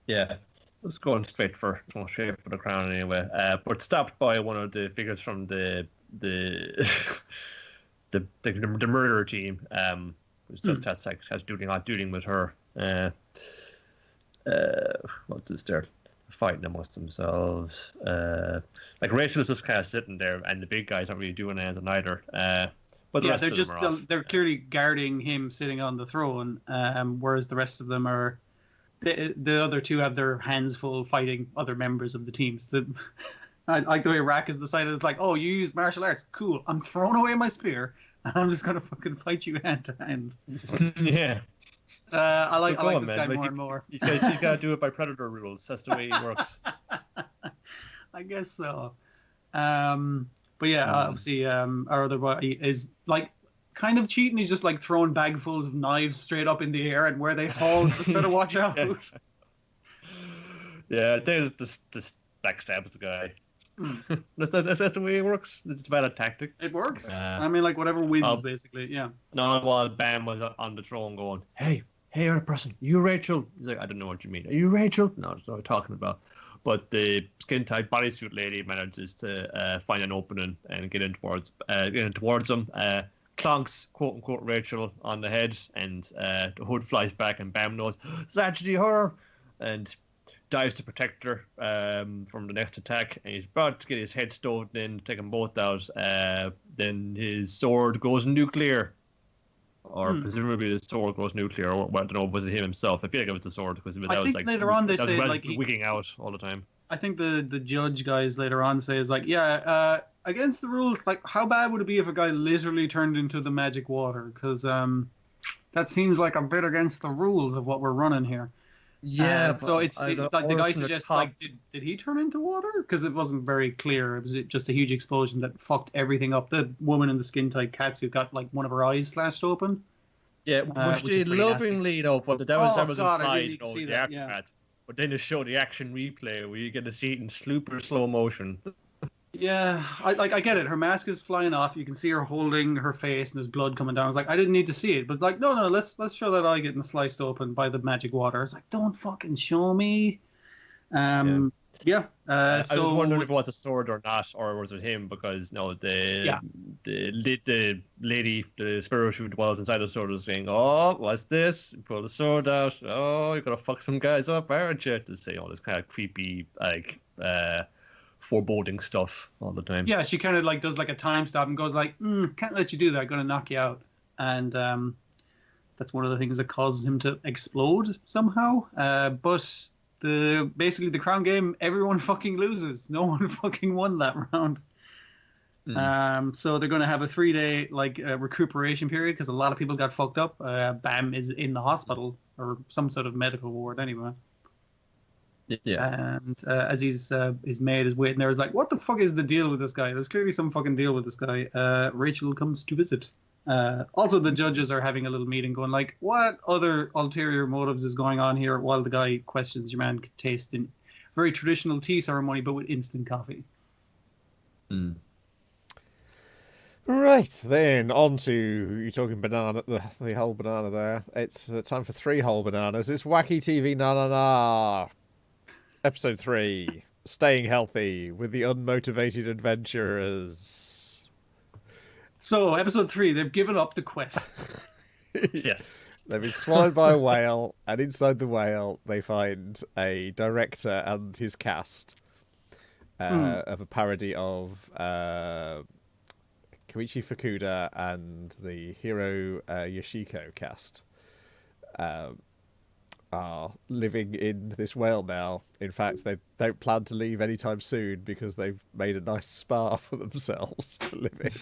Yeah. It's going straight for the crown anyway. But stopped by one of the figures from the murderer team, who's just has dueling with her. What is there? Fighting amongst themselves. Rachel is just kind of sitting there, and the big guys aren't really doing anything either. But the rest they're of just them are off. They're clearly guarding him sitting on the throne, whereas the rest of them are. The other two have their hands full fighting other members of the teams. I like the way Rack has decided, it's like, oh, you use martial arts, cool. I'm throwing away my spear and I'm just gonna fucking fight you hand to hand. Yeah. I like this guy more and more. He's got to do it by predator rules. That's the way he works. I guess so. But yeah, obviously, our other boy is like kind of cheating. He's just like throwing bagfuls of knives straight up in the air, and where they fall, just better watch out. Yeah, there's this backstabs the guy. That's the way it works. It's about a tactic. It works. I mean, like whatever wins, basically. Yeah. No, while Bam was on the throne going, hey, other person, you Rachel? He's like, I don't know what you mean. Are you Rachel? No, that's not what I'm talking about. But the skin-tight bodysuit lady manages to find an opening and get in towards them. Clonks, quote-unquote, Rachel on the head, and the hood flies back, and Bam knows, it's actually her, and dives to protect her from the next attack, and he's about to get his head stoved in, take them both out. Then his sword goes nuclear, or presumably the sword goes nuclear, or I don't know, was it him himself? I feel like it was the sword, because that was like later on they say like wigging out all the time. I think the judge guys later on say is like, against the rules, like how bad would it be if a guy literally turned into the magic water? Because that seems like a bit against the rules of what we're running here. Yeah, so it's like the guy suggests like, did he turn into water? Because it wasn't very clear. It was just a huge explosion that fucked everything up. The woman in the skin tight catsuit got like one of her eyes slashed open. Yeah, which they lovingly but that was implied, the aftermath. Yeah. But then they show the action replay where you get to see it in super slow motion. Yeah, I get it. Her mask is flying off. You can see her holding her face, and there's blood coming down. I was like, I didn't need to see it, but like, no, let's show that eye getting sliced open by the magic water. It's like, don't fucking show me. I was wondering if it was a sword or not, or was it him? Because the lady, the spirit who dwells inside the sword, was saying, "Oh, what's this? Pull the sword out. Oh, you're gonna fuck some guys up, aren't you?" To say all this kind of creepy, like, foreboding stuff all the time. Yeah, she kind of like does like a time stop and goes like, "Can't let you do that. I'm gonna knock you out." And that's one of the things that causes him to explode somehow. But basically the crown game, everyone fucking loses. No one fucking won that round. So they're going to have a 3-day recuperation period because a lot of people got fucked up. Bam is in the hospital or some sort of medical ward anyway. Yeah. And as his maid is waiting there, is like, what the fuck is the deal with this guy? There's clearly some fucking deal with this guy. Rachel comes to visit. Also, the judges are having a little meeting going like, what other ulterior motives is going on here while the guy questions your man could taste in very traditional tea ceremony but with instant coffee. Right, then on to you're talking banana, the whole banana there. It's time for 3 whole bananas. It's Wacky TV Nanana, episode 3, Staying Healthy with the Unmotivated Adventurers. So, episode 3, they've given up the quest. Yes. They've been swallowed by a whale, and inside the whale they find a director and his cast of a parody of Koichi Fukuda and the Hiro Yoshiko cast are living in this whale now. In fact, they don't plan to leave anytime soon because they've made a nice spa for themselves to live in.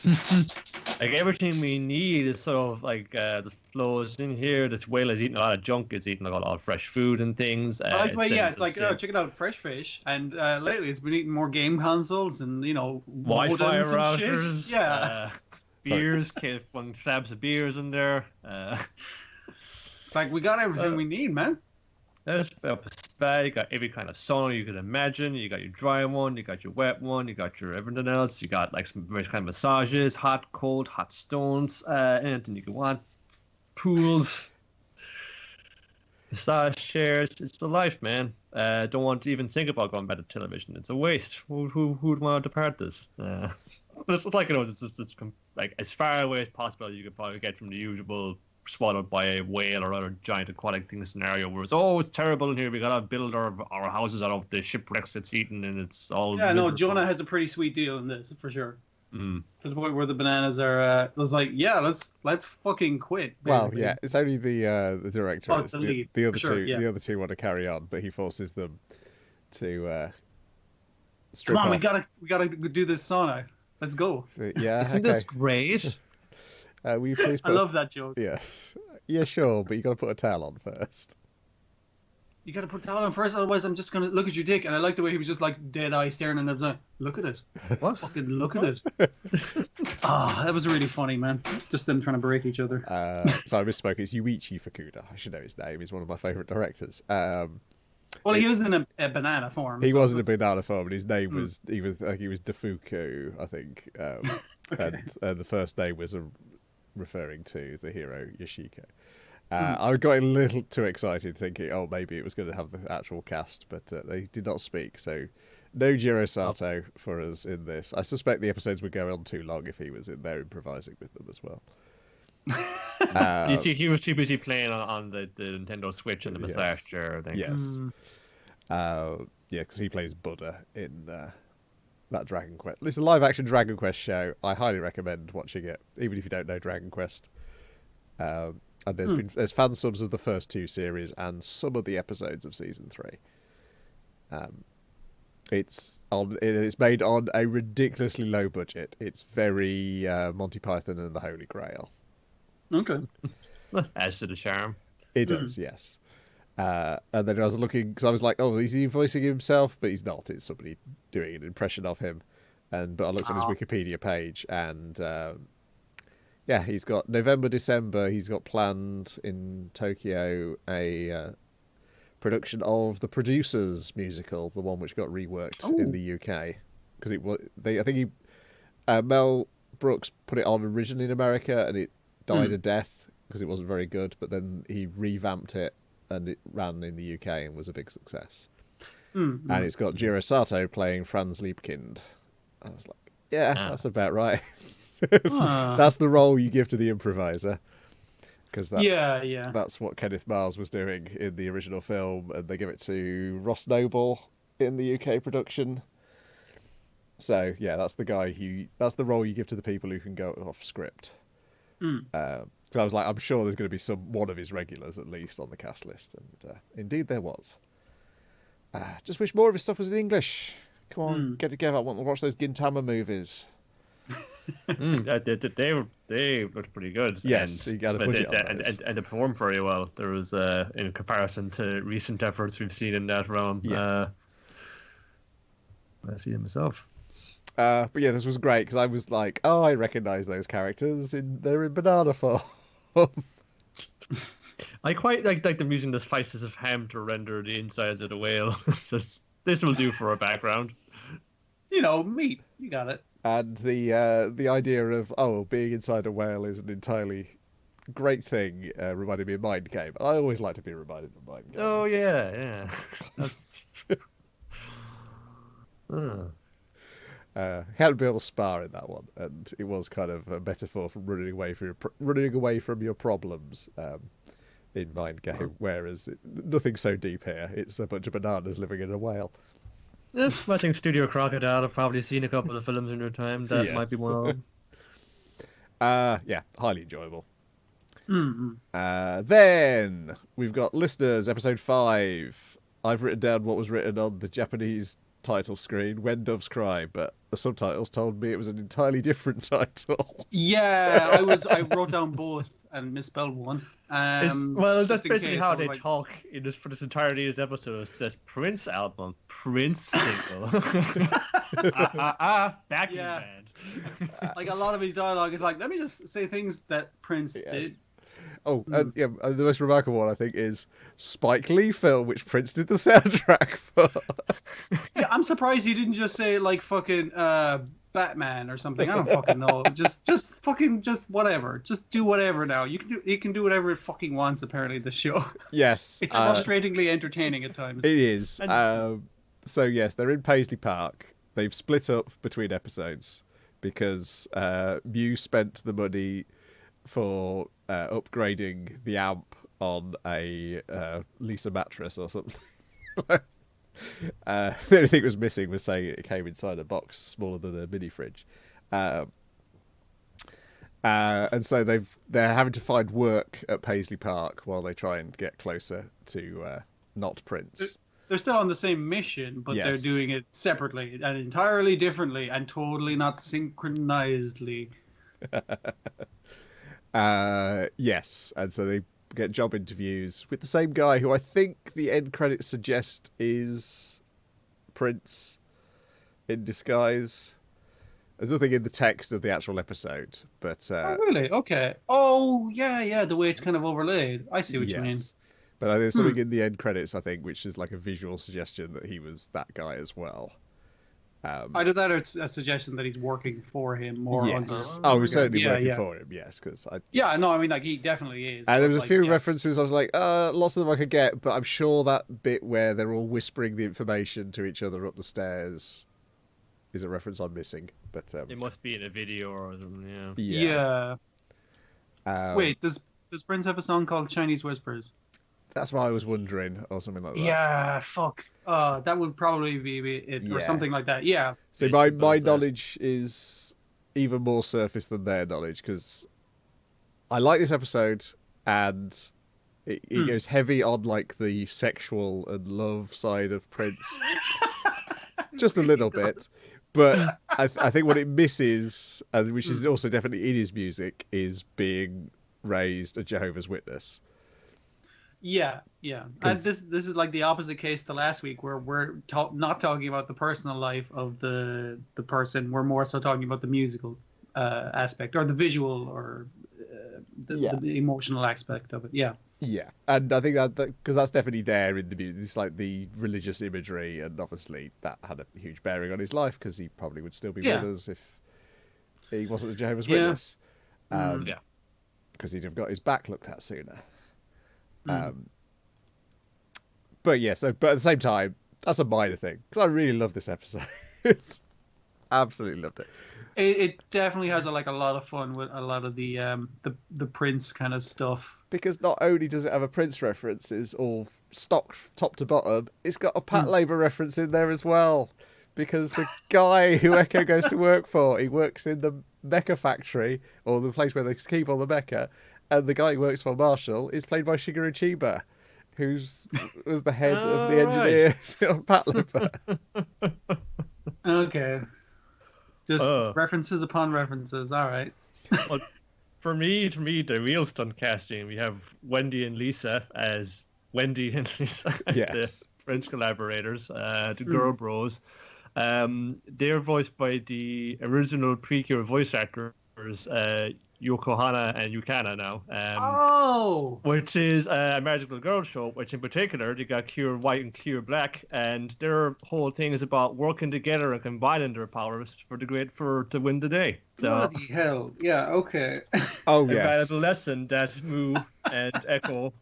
Like everything we need is sort of like the flows in here. This whale is eating a lot of junk. It's eating like a lot of fresh food and things. It's like, check it out, fresh fish. And lately it's been eating more game consoles and, Wi-Fi routers. Yeah. Beers, slabs of beers in there. Like, we got everything we need, man. There's a spa. You got every kind of sauna you could imagine. You got your dry one, you got your wet one, you got your everything else. You got like some various kind of massages, hot, cold, hot stones, anything you can want. Pools, massage chairs. It's the life, man. Don't want to even think about going back to television. It's a waste. Who'd want to depart this? It's like, it's like as far away as possible you could probably get from the usual swallowed by a whale or other giant aquatic thing scenario where it's terrible in here, we gotta build our houses out of the shipwrecks it's eaten and it's all Jonah has a pretty sweet deal in this for sure. To the point where the bananas are was like, let's fucking quit, basically. Well, yeah, it's only the director. It's the lead. The other Sure, two yeah. the other two want to carry on, but he forces them to strip Come on, off. we gotta do this sauna. Let's go. Yeah, Isn't this great? Will you please I love that joke. Yes. Yeah, sure, but you got to put a towel on first. You gotta put towel on first, otherwise I'm just gonna look at your dick. And I like the way he was just like dead eye staring, and I was like, look at it. What? Fucking look at it. That was really funny, man. Just them trying to break each other. So I misspoke. It's Yuichi Fukuda. I should know his name. He's one of my favourite directors. Well, he was in a banana form. He was in a banana form, but his name was he was Defuku, I think. Okay. And the first name was referring to the hero Yoshiko. I got a little too excited, thinking, maybe it was going to have the actual cast, but they did not speak. So, no Jiro Sato for us in this. I suspect the episodes would go on too long if he was in there improvising with them as well. You see, he was too busy playing on the Nintendo Switch and the massage chair thing. Yes. Because he plays Buddha in that Dragon Quest. It's a live-action Dragon Quest show. I highly recommend watching it, even if you don't know Dragon Quest. And there's fan subs of the first 2 series and some of the episodes of season 3. It's made on a ridiculously low budget. It's very Monty Python and the Holy Grail. Okay. Adds to the charm. It does, yes. And then I was looking, because I was like, is he voicing himself? But he's not. It's somebody doing an impression of him. But I looked on his Wikipedia page, and he's got November, December. He's got planned in Tokyo a production of the Producers musical, the one which got reworked in the UK, because I think Mel Brooks put it on originally in America, and it died a death because it wasn't very good. But then he revamped it, and it ran in the UK and was a big success. And it's got Jiro Sato playing Franz Liebkind. I was like, that's about right. That's the role you give to the improviser. Because that's what Kenneth Mars was doing in the original film, and they give it to Ross Noble in the UK production. So, that's that's the role you give to the people who can go off script. So I was like, I'm sure there's going to be one of his regulars at least on the cast list, and indeed there was. Just wish more of his stuff was in English. Come on, get together. I want to watch those Gintama movies. They looked pretty good. Yes, he got a budget on those. and they performed very well. There was, in comparison to recent efforts we've seen in that realm. Yes. I see it myself. But yeah, this was great because I was like, oh, I recognise those characters. They're in banana form. I quite like them using the slices of ham to render the insides of the whale. This will do for a background. Meat. You got it. And the idea of being inside a whale is an entirely great thing reminded me of Mind Game. I always like to be reminded of Mind Game. Oh yeah. That's. He had to be able to spar in that one, and it was kind of a metaphor for running away from your problems in Mind Game. Whereas nothing so deep here. It's a bunch of bananas living in a whale. I think Studio Crocodile have probably seen a couple of films in their time. That might be one of them. Yeah, highly enjoyable. Mm-hmm. Then we've got listeners, episode 5. I've written down what was written on the Japanese title screen, When Doves Cry, but the subtitles told me it was an entirely different title. Yeah, I wrote down both and misspelled one. That's basically how they talk for this entirety of this episode. It says Prince album, Prince single. Backing band. Like a lot of his dialogue is like, let me just say things that Prince did. Oh, and the most remarkable one I think is Spike Lee film, which Prince did the soundtrack for. Yeah, I'm surprised he didn't just say like fucking Batman or something. I don't fucking know. Just whatever. Just do whatever now. He can do whatever it fucking wants. Apparently, the show. Yes, it's frustratingly entertaining at times. It is. So yes, they're in Paisley Park. They've split up between episodes because Mew spent the money for upgrading the amp on a Lisa mattress or something. The only thing it was missing was saying it came inside a box smaller than a mini fridge. And so they're having to find work at Paisley Park while they try and get closer to not Prince. They're still on the same mission, but they're doing it separately and entirely differently and totally not synchronizedly. Yes, and so they get job interviews with the same guy who I think the end credits suggest is Prince in disguise. There's nothing in the text of the actual episode, but oh really? Okay. Oh yeah, the way it's kind of overlaid. I see what you mean. But there's something in the end credits, I think, which is like a visual suggestion that he was that guy as well. Either that or it's a suggestion that he's working for him more. Yes. He's certainly working for him, yes. Like he definitely is. And there was a few references I was like, lots of them I could get, but I'm sure that bit where they're all whispering the information to each other up the stairs is a reference I'm missing. But it must be in a video or something, yeah. Wait, does Prince have a song called Chinese Whispers? That's what I was wondering, or something like that. Yeah, fuck. That would probably be it, or something like that. Yeah. So my knowledge is even more surface than their knowledge, because I like this episode, and it goes heavy on like the sexual and love side of Prince, just a little bit. But I think what it misses, and which is also definitely in his music, is being raised a Jehovah's Witness. Yeah. And this is like the opposite case to last week, where we're not talking about the personal life of the person. We're more so talking about the musical aspect, or the visual, or the emotional aspect of it. Yeah. Yeah, and I think that because that's definitely there in the music. It's like the religious imagery, and obviously that had a huge bearing on his life, because he probably would still be with us if he wasn't a Jehovah's Witness. Because he'd have got his back looked at sooner. But at the same time, that's a minor thing, because I really love this episode. Absolutely loved it. It definitely has a lot of fun with a lot of the Prince kind of stuff. Because not only does it have a Prince reference, it's all stock top to bottom, it's got a Pat Labor reference in there as well. Because the guy who Echo goes to work for, he works in the mecha factory, or the place where they keep all the mecha, and the guy who works for Marshall is played by Shigeru Chiba, who's was the head of the Oh, right. engineers on Patlooper. Okay. Just Oh. references upon references. All right. Well, for me, the real stunt casting, we have Wendy and Lisa as Wendy and Lisa, the Yes. French collaborators, the girl bros. They're voiced by the original Precure voice actors, Yokohana and Yukana now. Oh. Which is a magical girl show, which in particular they got Cure White and Cure Black, and their whole thing is about working together and combining their powers to win the day. So Bloody hell. Yeah. Okay. Oh a yes. valuable lesson that Moo and Echo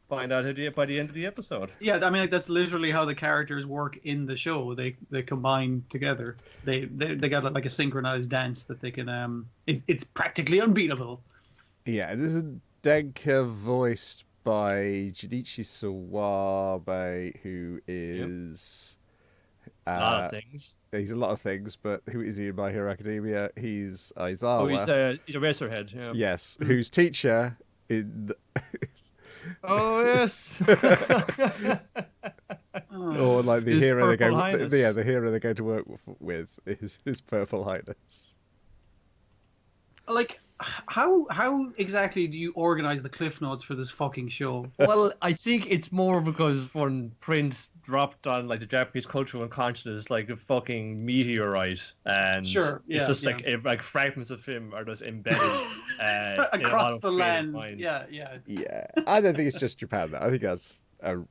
find out by the end of the episode. Yeah, I mean, like, that's literally how the characters work in the show. They combine together. They got like a synchronized dance that they can. It's practically unbeatable. Yeah, this is Denka voiced by Junichi Sawabe, who is A lot of things. He's a lot of things, but who is he in My Hero Academia? He's Aizawa. Oh, he's a racerhead. Yeah. Yes, whose teacher in Oh yes. or like the His hero they Purple go, Highness. the hero they go to work with is his Purple Highness. Like, how exactly do you organize the cliff notes for this fucking show? Well, I think it's more because when Prince dropped on like the Japanese cultural unconsciousness like a fucking meteorite, and Sure, it's yeah, just yeah. like fragments of him are just embedded in a lot Across of the creative land. minds. Yeah. Yeah, I don't think it's just Japan though. I think that's around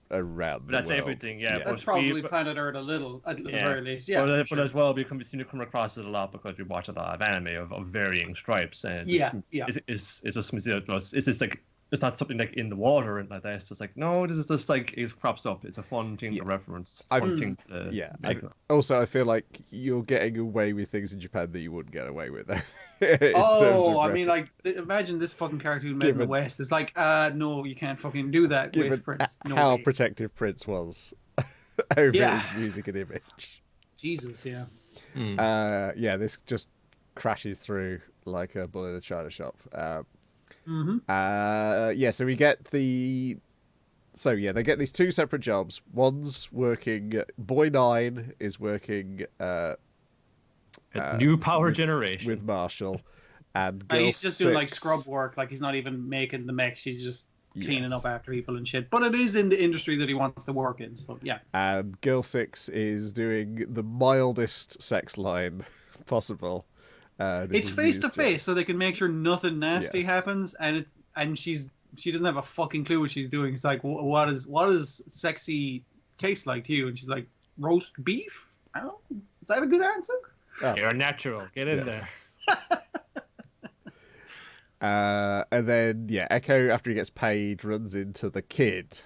But that's the world. everything, yeah. That's probably Planet Earth a little, at the very least. Yeah. but sure. as well, we seem to come across it a lot because we watch a lot of anime of varying stripes, and Yeah. it's just like it's not something like in the water and like that. It's just like no, this is just like it crops up. It's a fun thing to reference. It's a fun thing to make. Also, I feel like you're getting away with things in Japan that you wouldn't get away with. I mean, like, imagine this fucking cartoon made in the West. It's like, no, you can't fucking do that given with Prince. No how way. protective Prince was over his music and image. Jesus, yeah. Yeah, this just crashes through like a bull in a china shop. So we get they get these two separate jobs. One's working. Boy 9 is working. New power generation with Marshall, and he's just doing like 6 scrub work. Like, he's not even making the mechs. He's just cleaning Yes. up after people and shit. But it is in the industry that he wants to work in. So yeah. And Girl 6 is doing the mildest sex line possible. It's face to face, so they can make sure nothing nasty Yes. happens, and she doesn't have a fucking clue what she's doing. It's like, what does sexy taste like to you? And she's like, roast beef. I don't know. Is that a good answer? You're natural. Get in there. And then Echo, after he gets paid, runs into the kid,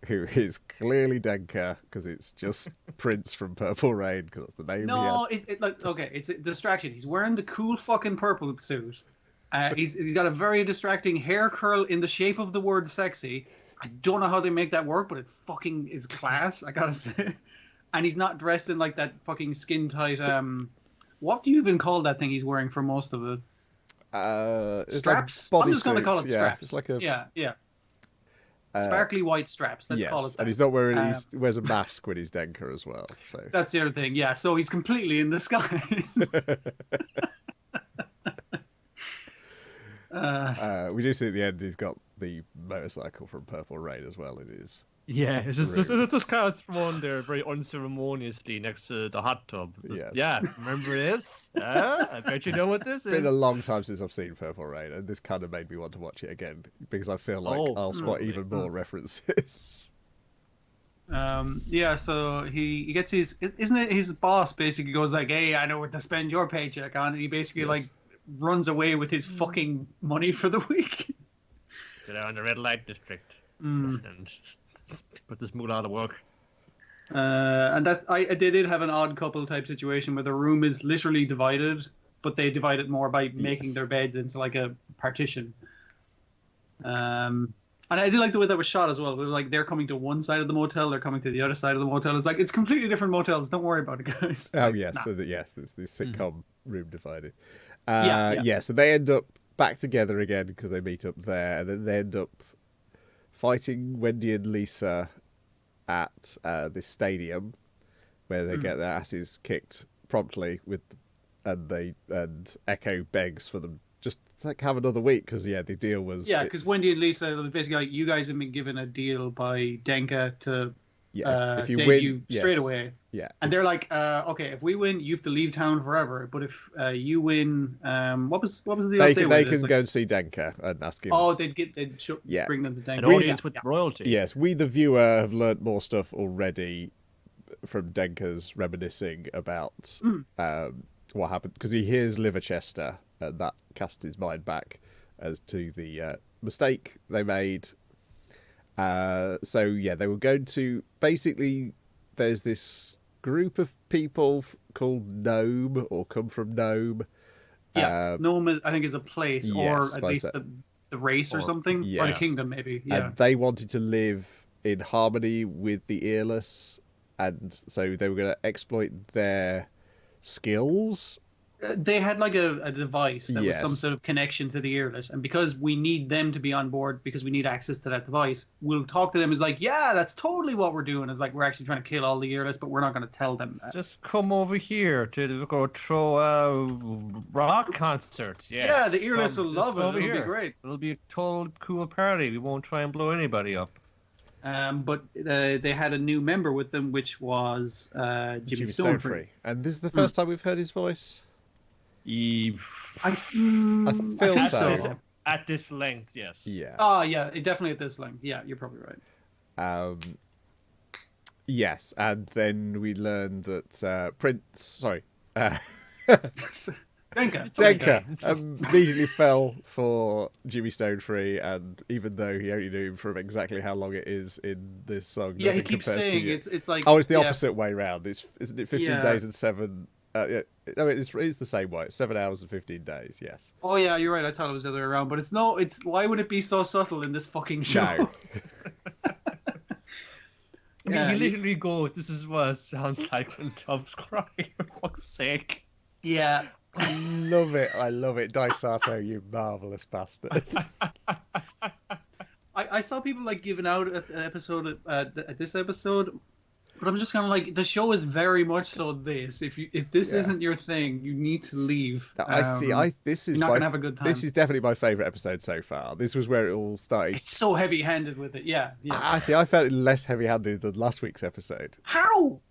who is clearly Denka because it's just Prince from Purple Rain because that's the name. No, it's a distraction. He's wearing the cool fucking purple suit. He's got a very distracting hair curl in the shape of the word sexy. I don't know how they make that work, but it fucking is class, I gotta say. And he's not dressed in like that fucking skin tight. What do you even call that thing he's wearing for most of it? It's Straps. Like I'm just gonna call it yeah, straps. It's like a yeah. Sparkly white straps. Let's call it that. And he's not wearing. He wears a mask when he's Denka as well. So that's the other thing. Yeah. So he's completely in disguise. We do see at the end he's got the motorcycle from Purple Rain as well. It is. Yeah, it's just kind of thrown there very unceremoniously next to the hot tub. Yeah, remember this? I bet you know what this is. It's been a long time since I've seen Purple Rain, and this kind of made me want to watch it again because I feel like I'll spot even more references. So he gets his boss basically goes like, hey, I know what to spend your paycheck on, and he basically like runs away with his fucking money for the week. Let's go down the red light district and put this mood out of work. And that they did have an odd couple type situation where the room is literally divided, but they divide it more by making their beds into like a partition. And I did like the way that was shot as well. It was like they're coming to one side of the motel, they're coming to the other side of the motel. It's like it's completely different motels. Don't worry about it, guys. Oh like, yes, nah. so there's this sitcom room divided. So they end up back together again because they meet up there, and then they end up fighting Wendy and Lisa at this stadium where they get their asses kicked promptly and Echo begs for them just to, like, have another week because the deal was because Wendy and Lisa were basically like, you guys have been given a deal by Denka to if you debut win straight away. Yeah. And they're like, okay, if we win, you have to leave town forever. But if you win, what was the deal? They can go and see Denka and ask him. Oh, they'd bring them to Denka. An audience with royalty. Yes, we the viewer have learnt more stuff already from Denka's reminiscing about what happened because he hears Liverchester and that casts his mind back as to the mistake they made. They were going to basically. There's this group of people called Nome or come from Nome. Yeah, Nome I think is a place, or at least the race or something, or the kingdom maybe. Yeah, and they wanted to live in harmony with the earless, and so they were going to exploit their skills. They had like a device that was some sort of connection to the earless, and because we need them to be on board because we need access to that device, we'll talk to them as like, yeah, that's totally what we're doing. It's like we're actually trying to kill all the earless, but we're not going to tell them that. Just come over here to go throw a rock concert. Yes. Yeah, the earless will love it. It'll be great. It'll be a total cool party. We won't try and blow anybody up. But they had a new member with them, which was Jimmy Stonefree. And this is the first time we've heard his voice. I feel so. At this length, yes. Yeah. Oh, yeah, definitely at this length. Yeah, you're probably right. Yes, and then we learned that Denka immediately fell for Jimmy Stonefree, and even though he only knew from exactly how long it is in this song, he keeps saying it's like it's the opposite way round. Isn't it 15 days and 7? No, it's the same way. It's 7 hours and 15 days. Yes. Oh yeah, you're right. I thought it was the other way around, but it's no. It's why would it be so subtle in this fucking show? No. He literally goes, "This is what it sounds like when doves cry." For fuck's sake. Yeah. I love it. Daisato, you marvelous bastard. I saw people like giving out at this episode. But I'm just kind of like, the show is very much so this. If this isn't your thing, you need to leave. This is you're not gonna have a good time. This is definitely my favourite episode so far. This was where it all started. It's so heavy-handed with it, yeah. Actually, I felt it less heavy-handed than last week's episode. How?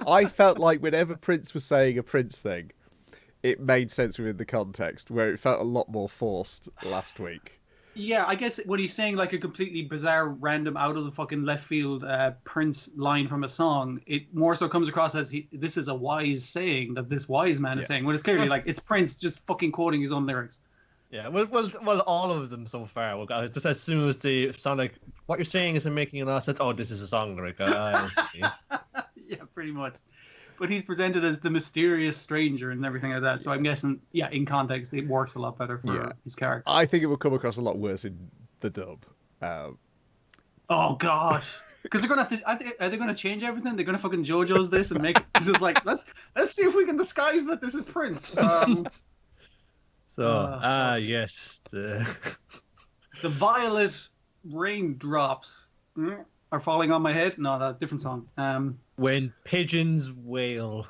I felt like whenever Prince was saying a Prince thing, it made sense within the context, where it felt a lot more forced last week. Yeah, I guess when he's saying like a completely bizarre, random, out of the fucking left field Prince line from a song, it more so comes across as this is a wise saying that this wise man is saying. When it's clearly like it's Prince just fucking quoting his own lyrics. Yeah, well, all of them so far. Just as soon as they sound like what you're saying isn't making a lot of sense. Oh, this is a song lyric. Yeah, pretty much. But he's presented as the mysterious stranger and everything like that. So I'm guessing, in context, it works a lot better for his character. I think it will come across a lot worse in the dub. Oh, God. Because they're going to have to... Are they going to change everything? They're going to fucking JoJo's this and make... This is like, let's see if we can disguise that this is Prince. Yes. The violet raindrops are falling on my head. No, that's a different song. When pigeons wail.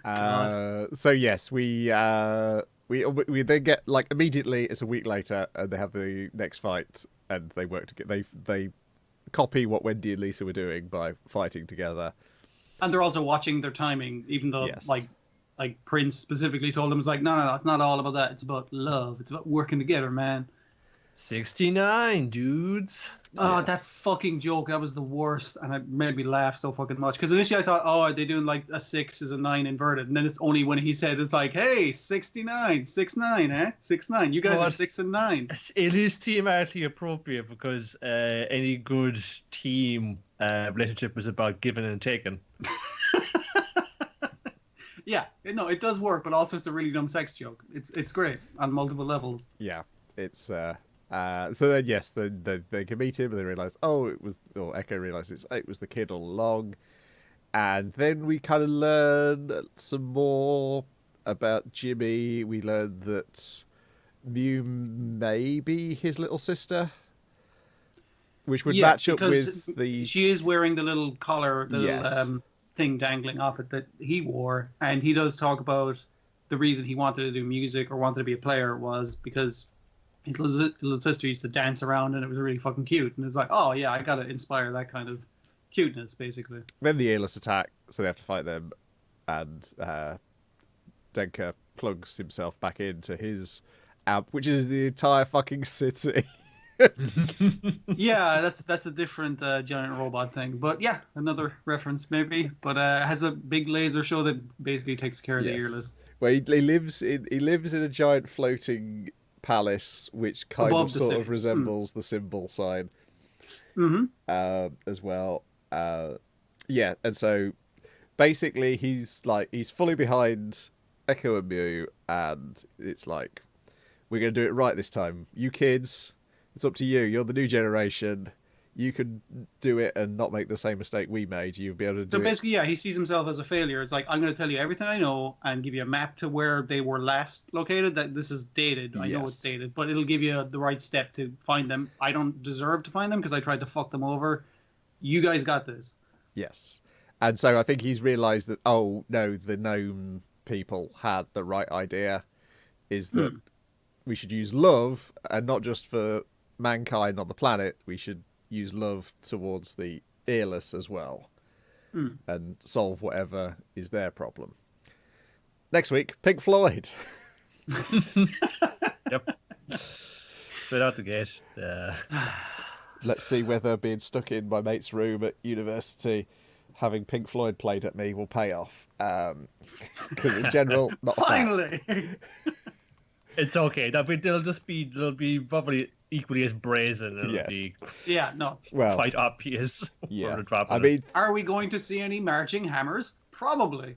So yes, we then get like immediately. It's a week later, and they have the next fight, and they work together. They copy what Wendy and Lisa were doing by fighting together. And they're also watching their timing, even though like Prince specifically told them, it's like, no, it's not all about that. It's about love. It's about working together, man. 69 dudes. Oh, that fucking joke, that was the worst, and it made me laugh so fucking much. Because initially I thought, are they doing like a 6 is a 9 inverted? And then it's only when he said, it's like, hey, 69, 6'9", 6'9". You guys are 6 and 9. It is thematically appropriate because any good team relationship is about giving and taking. Yeah, no, it does work, but also it's a really dumb sex joke. It's great on multiple levels. Yeah, it's... So then, yes, they can meet him, and they realise, Echo realises it was the kid all along. And then we kind of learn some more about Jimmy. We learn that Mew may be his little sister, which would Yeah, match up because with the... she is wearing the little collar, the Yes. little thing dangling off it that he wore, and he does talk about the reason he wanted to do music or wanted to be a player was because his little sister used to dance around and it was really fucking cute, and it's like, oh yeah, I gotta inspire that kind of cuteness, basically. Then the earless attack, so they have to fight them, and Denka plugs himself back into his amp, which is the entire fucking city. Yeah, that's a different giant robot thing, but yeah, another reference maybe. But has a big laser show that basically takes care of the earless. Where he lives in a giant floating palace, which kind Above of the sort city. of resembles the symbol sign, as well. Yeah, and so basically he's fully behind Echo and Mew, and it's like, we're gonna do it right this time. You kids, it's up to you. You're the new generation. You can do it and not make the same mistake we made. You'll be able to do So it. basically, yeah, he sees himself as a failure. It's like, I'm going to tell you everything I know and give you a map to where they were last located. That this is dated. I know it's dated, but it'll give you the right step to find them. I don't deserve to find them because I tried to fuck them over. You guys got this. Yes. And so I think he's realised that, oh, no, the gnome people had the right idea, is that we should use love, and not just for mankind on the planet, we should use love towards the earless as well, and solve whatever is their problem. Next week, Pink Floyd. Yep. Spit out the gate. Let's see whether being stuck in my mate's room at university having Pink Floyd played at me will pay off. Because in general, not Finally. It's okay. They'll be probably equally as brazen. It'll be quite obvious. Yeah. I mean, are we going to see any marching hammers? Probably.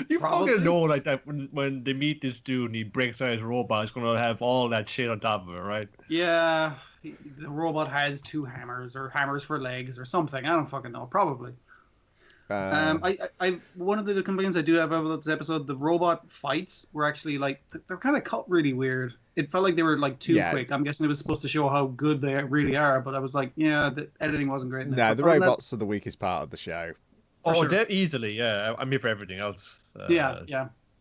You fucking know like that when they meet this dude and he breaks out his robot, it's gonna have all that shit on top of it, right? Yeah. The robot has 2 hammers or hammers for legs or something. I don't fucking know. Probably. I one of the complaints I do have about this episode, the robot fights were actually like they're kind of cut really weird. It felt like they were like too quick. I'm guessing it was supposed to show how good they really are, but I was like, yeah, the editing wasn't great. No, the robots are the weakest part of the show. They're easily, yeah. I'm here for everything else. Yeah.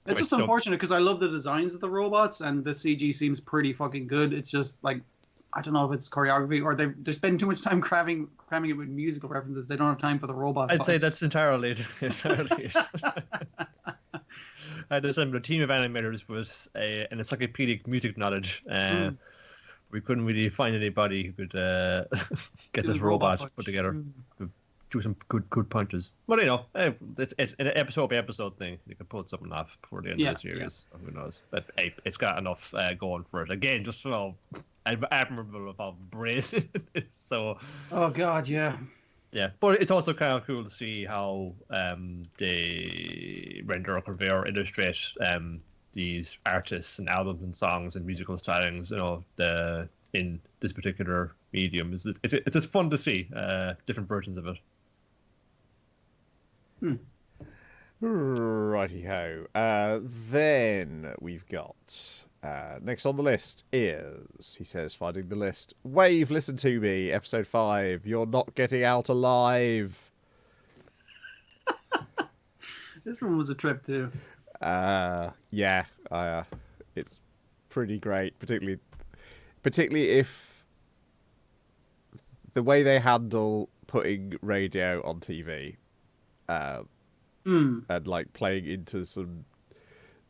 It's just unfortunate because I love the designs of the robots and the CG seems pretty fucking good. It's just like, I don't know if it's choreography or they spend too much time cramming it with musical references. They don't have time for the robot. I'd say that's entirely. There's a team of animators with an encyclopedic music knowledge. We couldn't really find anybody who could get this robot put together. Do some good punches. But you know, it's an episode by episode thing. You can pull something off before the end of the series. Yeah. Who knows? But hey, it's got enough going for it. Again, just so admirable of how brazen it is. So. Oh God, yeah. Yeah, but it's also kind of cool to see how they render or convey or illustrate these artists and albums and songs and musical stylings. You know, in this particular medium, it's just fun to see different versions of it. Righty-ho. Then we've got... next on the list is, he says, finding the list, Wave, Listen to Me, episode 5, You're Not Getting Out Alive. This one was a trip too. It's pretty great, particularly if the way they handle putting radio on TV, and like playing into some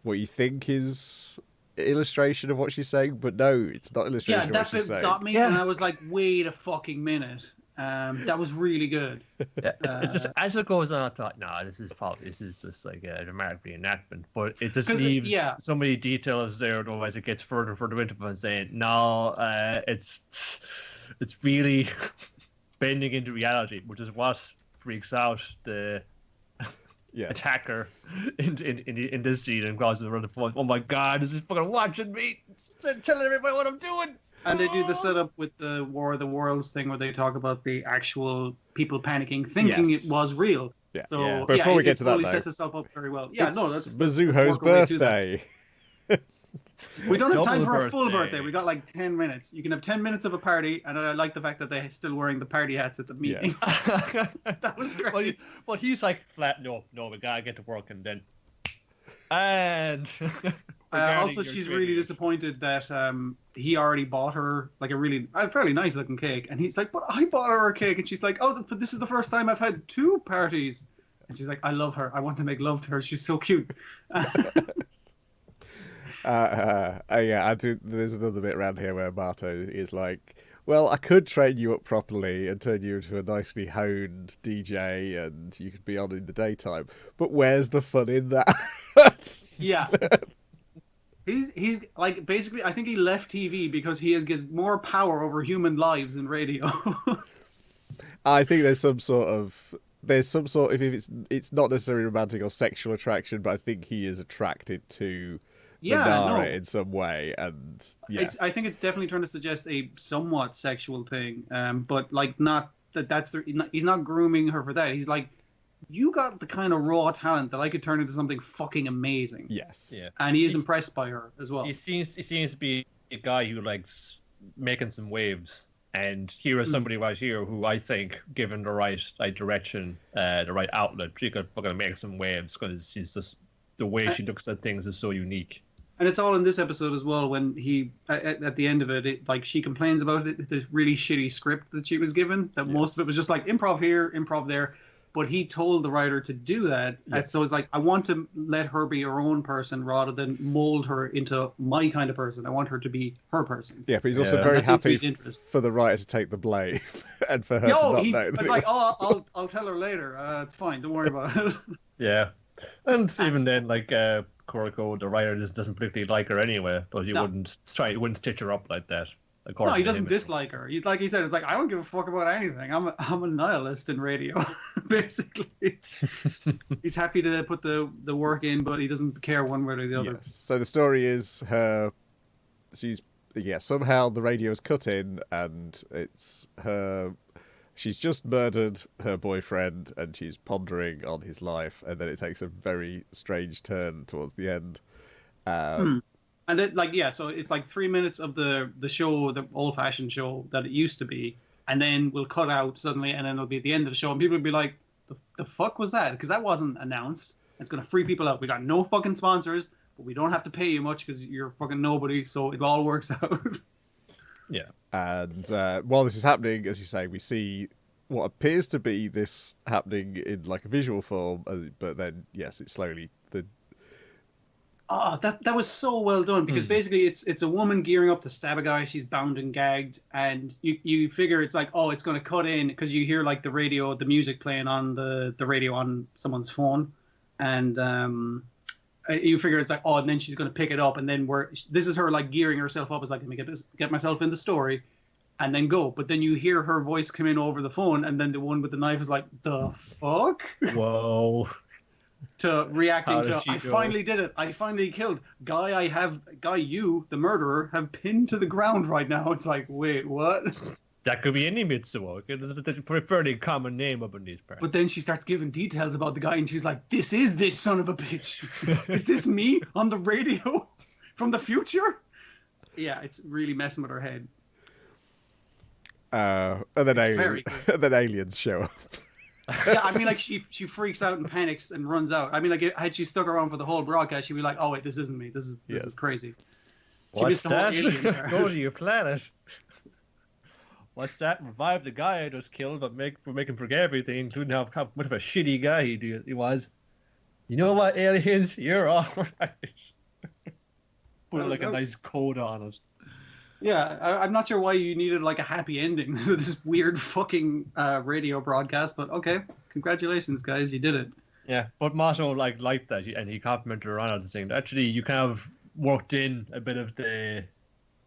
what you think is illustration of what she's saying, but no, it's not illustration of what she's saying. Yeah, that got me, and I was like, wait a fucking minute. That was really good. Yeah, it's just as it goes on, I thought, this is just like a dramatic reenactment, but it just leaves so many details there. Otherwise, it gets further and further into it and saying, no, it's really bending into reality, which is what freaks out the attacker in this scene and causes around the phone. Oh my God, this is fucking watching me, telling everybody what I'm doing. And they do the setup with the War of the Worlds thing where they talk about the actual people panicking, thinking it was real. Yeah. So Before we get to that, though, sets itself up very well. that's Mizuho's birthday. We don't have time Double for a full birthday. birthday. We got like 10 minutes. You can have 10 minutes of a party, and I like the fact that they're still wearing the party hats at the meeting. Yes. That was great. But he's like flat. No, we gotta get to work, and then and Also, she's really disappointed that he already bought her like a fairly nice looking cake, and he's like, "But I bought her a cake," and she's like, "Oh, but this is the first time I've had 2 parties," and she's like, "I love her. I want to make love to her. She's so cute." Yeah, I do. There's another bit around here where Marto is like, "Well, I could train you up properly and turn you into a nicely honed DJ, and you could be on in the daytime. But where's the fun in that?" Yeah. He's like, basically, I think he left TV because he gives more power over human lives than radio. I think there's some sort of if it's not necessarily romantic or sexual attraction, but I think he is attracted to Nanana in some way, and I think it's definitely trying to suggest a somewhat sexual thing, but like not that he's not grooming her for that. He's like, you got the kind of raw talent that I could turn into something fucking amazing. Yes. Yeah. And he is impressed by her as well. He seems to be a guy who likes making some waves. And here is somebody right here who I think, given the right direction, the right outlet, she could fucking make some waves, because she's just, the way she looks at things is so unique. And it's all in this episode as well, when he, at the end of it, like, she complains about it, the really shitty script that she was given, that most of it was just like improv here, improv there. But he told the writer to do that. Yes. So it's like, I want to let her be her own person rather than mold her into my kind of person. I want her to be her person. Yeah, but he's also very That seems to be happy his interest. for the writer to take the blame and for her to not know. It's like, oh, I'll tell her later. It's fine. Don't worry about it. Yeah. And even then, like, Kuroko, the writer, doesn't particularly like her anyway, but he wouldn't stitch her up like that. No, he doesn't dislike her. Like he said, it's like, I don't give a fuck about anything. I'm a nihilist in radio, basically. He's happy to put the work in, but he doesn't care one way or the other. Yes. So the story is somehow the radio is cut in, and it's her. She's just murdered her boyfriend, and she's pondering on his life, and then it takes a very strange turn towards the end. And it, like, so it's like 3 minutes of the show, the old-fashioned show that it used to be, and then we'll cut out suddenly, and then it'll be at the end of the show, and people will be like, the fuck was that? Because that wasn't announced. It's going to free people out. We got no fucking sponsors, but we don't have to pay you much because you're fucking nobody, so it all works out. Yeah. And while this is happening, as you say, we see what appears to be this happening in like a visual form, but then, yes, it's slowly... Oh, that was so well done, because basically it's a woman gearing up to stab a guy. She's bound and gagged, and you figure it's like, oh, it's going to cut in, because you hear like the music playing on the radio on someone's phone, and you figure it's like, oh, and then she's going to pick it up, and then this is her like gearing herself up as like, let me get myself in the story, and then go. But then you hear her voice come in over the phone, and then the one with the knife is like, the fuck? Whoa. To reacting to, I finally did it. I finally killed guy. You, the murderer, have pinned to the ground right now. It's like, wait, what? That could be any Mitsuo. That's a fairly common name up in these parts. But then she starts giving details about the guy, and she's like, this is this son of a bitch. Is this me on the radio from the future? Yeah, it's really messing with her head. And then aliens show up. Yeah, I mean, like, she freaks out and panics and runs out. I mean, like, had she stuck around for the whole broadcast, she'd be like, oh, wait, this isn't me. This is crazy. What's that? Go to your planet. What's that? Revive the guy I just killed, but make him forget everything, including how much of a shitty guy he was. You know what, aliens? You're all right. Put like a nice coda on it. Yeah, I'm not sure why you needed like a happy ending to this weird fucking radio broadcast, but okay, congratulations, guys, you did it. Yeah, but Mato liked that, and he complimented her on it, saying actually you kind of worked in a bit of the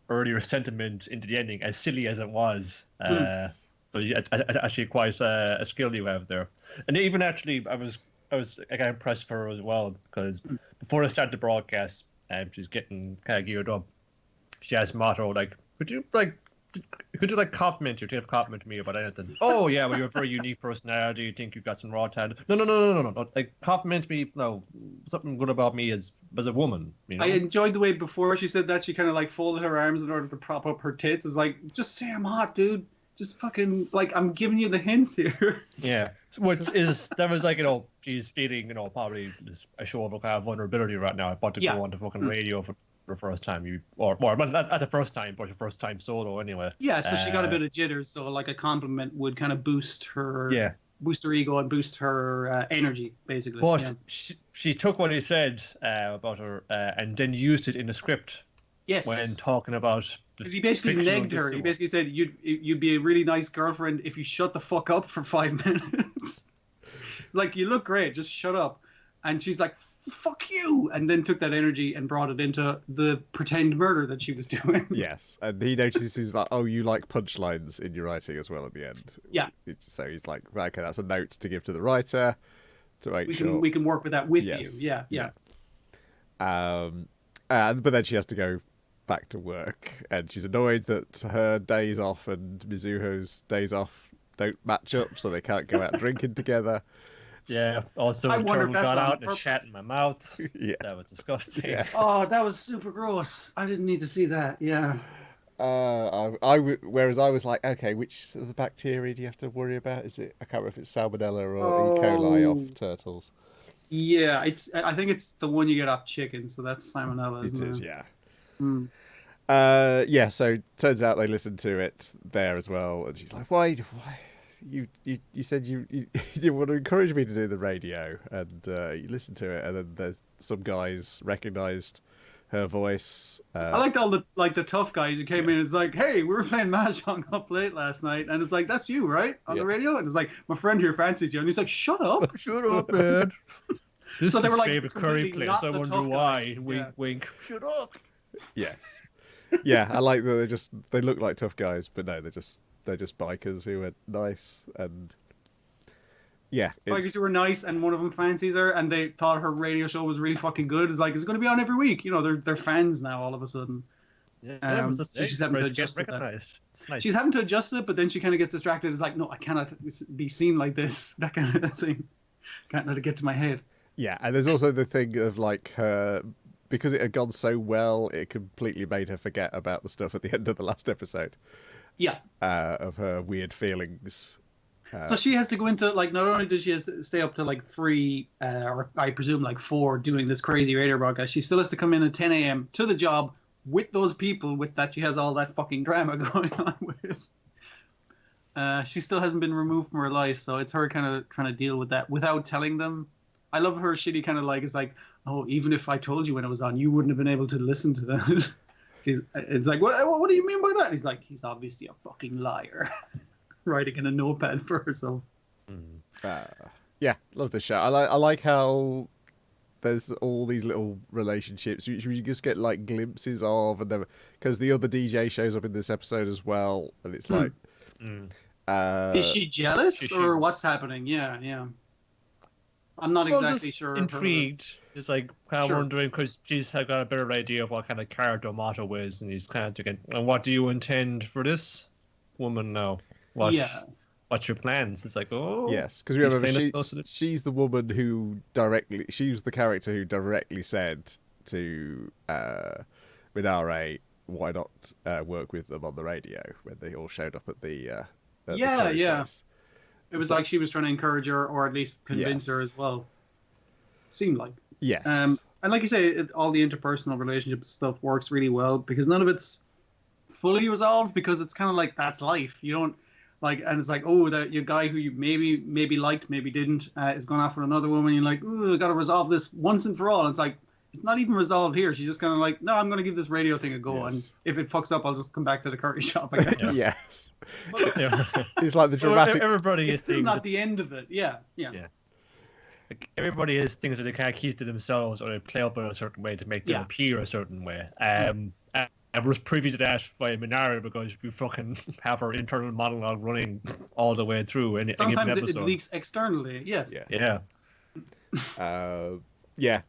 earlier sentiment into the ending, as silly as it was. So actually quite a skill you have there. And even actually, I was again impressed for her as well, because before I started the broadcast, she's getting kind of geared up. She asked Mato, like, would you like could you like compliment you? Take a compliment to me about anything. Oh yeah, well you're a very unique personality. You think you've got some raw talent. No. Like compliment me. No, something good about me as a woman. You know? I enjoyed the way before she said that she kind of like folded her arms in order to prop up her tits. It's like, just say I'm hot, dude. Just fucking like I'm giving you the hints here. Yeah, which is that was like she's feeling probably a show of a kind of vulnerability right now. About to go on the fucking radio for the first time, or not the first time, but the first time solo anyway. Yeah, so she got a bit of jitters. So like a compliment would kind of boost her ego and boost her energy, basically. But she took what he said about her and then used it in the script. Yes. When talking about. Because he basically negged her. He basically said, "You'd be a really nice girlfriend if you shut the fuck up for 5 minutes. Like, you look great, just shut up." And she's like, "Fuck you!" And then took that energy and brought it into the pretend murder that she was doing. Yes, and he notices he's like, "Oh, you like punchlines in your writing as well." At the end, yeah. So he's like, "Okay, that's a note to give to the writer to make sure we can work with that with you." Yeah. But then she has to go back to work, and she's annoyed that her days off and Mizuho's days off don't match up, so they can't go out drinking together. Yeah. Also, the turtle got out and shat in my mouth. Yeah, that was disgusting. Yeah. Oh, that was super gross. I didn't need to see that. Yeah. Whereas I was like, okay, which of the bacteria do you have to worry about? Is it? I can't remember if it's salmonella or E. coli off turtles. Yeah, I think it's the one you get off chicken, so that's salmonella. It is, yeah. So turns out they listened to it there as well, and she's like, "Why? You said you didn't want to encourage me to do the radio, and you listened to it, and then there's some guys recognised her voice." I liked all the tough guys who came in. And it's like, "Hey, we were playing Mahjong up late last night," and it's like, "That's you, right, on the radio?" And it's like, "My friend here fancies you," and he's like, "Shut up, shut up, man." This so is they were his like favorite curry place. I wonder why. Guys. Wink, wink. Shut up. Yes. Yeah, I like that they look like tough guys, but no, they're just bikers who are nice, and bikers who were nice, and one of them fancies her, and they thought her radio show was really fucking good. It's like, it's going to be on every week. They're fans now all of a sudden. Yeah, so she's having to adjust it. It's nice. She's having to adjust it, but then she kind of gets distracted. It's like, no, I cannot be seen like this. That kind of thing. Can't let it get to my head. Yeah, and there's also the thing of like her, because it had gone so well, it completely made her forget about the stuff at the end of the last episode. Yeah. Of her weird feelings. So she has to go into, like, not only does she have to stay up to like 3, or I presume like 4, doing this crazy radio broadcast, she still has to come in at 10 a.m. to the job with those people with that she has all that fucking drama going on with. She still hasn't been removed from her life, so it's her kind of trying to deal with that without telling them. I love her shitty kind of like, it's like, "Oh, even if I told you when it was on, you wouldn't have been able to listen to that." It's like, what do you mean by that? He's like, "He's obviously a fucking liar." Writing in a notepad for herself. Yeah, love this show. I like how there's all these little relationships which you just get like glimpses of, and because the other DJ shows up in this episode as well, and it's like, is she jealous or what's happening? Yeah. I'm not exactly sure. Intrigued. It's like kind of wondering, because she's got a better idea of what kind of character motto is, and he's kind of thinking, "And what do you intend for this woman now? What's your plans?" It's like, oh, yes, because remember she's the woman who she was the character who directly said to Minare, "Why not work with them on the radio?" when they all showed up at the place. It was like she was trying to encourage her, or at least convince her as well. Seemed like. Yes. And like you say, all the interpersonal relationship stuff works really well, because none of it's fully resolved, because it's kind of like, that's life. You don't like, and it's like, oh, that your guy who you maybe liked, maybe didn't, is going after another woman. You're like, ooh, I got to resolve this once and for all. And it's like, it's not even resolved here. She's just kind of like, no, I'm going to give this radio thing a go, and if it fucks up, I'll just come back to the curry shop, I guess. Yes. It's like the dramatic. Everybody is this is not the end of it. Yeah. Like, everybody has things that they can't keep to themselves, or they play up in a certain way to make them appear a certain way. I was privy to that by Minari, because you fucking have her internal monologue running all the way through. Sometimes it leaks externally. Yes. Yeah. Yeah,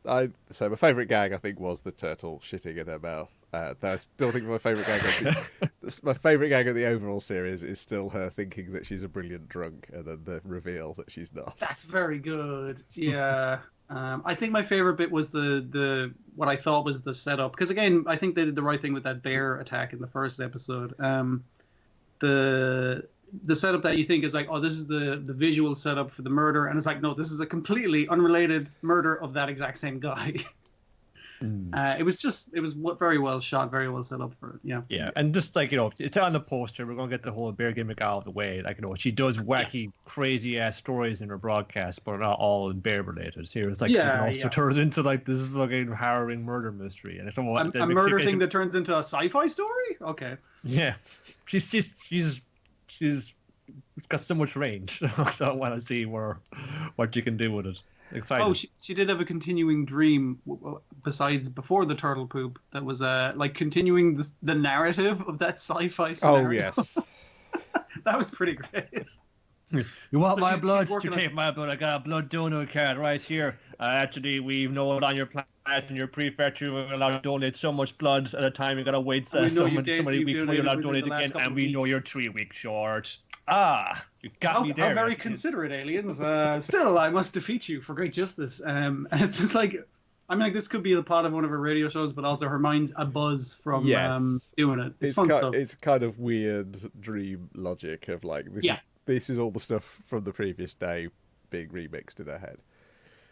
so my favourite gag I think was the turtle shitting in her mouth. Though I still think my favourite gag of the overall series is still her thinking that she's a brilliant drunk, and then the reveal that she's not. That's very good. Yeah. I think my favorite bit was the what I thought was the setup, because again I think they did the right thing with that bear attack in the first episode. The setup that you think is like, oh, this is the visual setup for the murder, and it's like, no, this is a completely unrelated murder of that exact same guy. It was very well shot, very well set up for it. Yeah, and just like, it's on the poster, we're gonna get the whole bear gimmick out of the way. Like, she does wacky, crazy ass stories in her broadcast, but not all bear related. Here it's like, it also turns into like this fucking harrowing murder mystery, and it's a murder thing that turns into a sci-fi story. Okay. Yeah, she's got so much range, so I want to see what you can do with it. Excited. Oh, she did have a continuing dream besides before the turtle poop that was like continuing the narrative of that sci-fi scenario. Oh yes, that was pretty great. You want my blood? You take my blood. I got a blood donor card right here. Actually, we know it on your planet and your prefecture. We're allowed to donate so much blood at a time. You gotta wait so many weeks before you're allowed to donate again, and we know you're 3 weeks short. You got me there. How very considerate, aliens. Still, I must defeat you for great justice. And it's just like, I mean, like, this could be the plot of one of her radio shows, but also her mind's abuzz from doing it. It's fun stuff. It's kind of weird dream logic of like, this is all the stuff from the previous day being remixed in her head.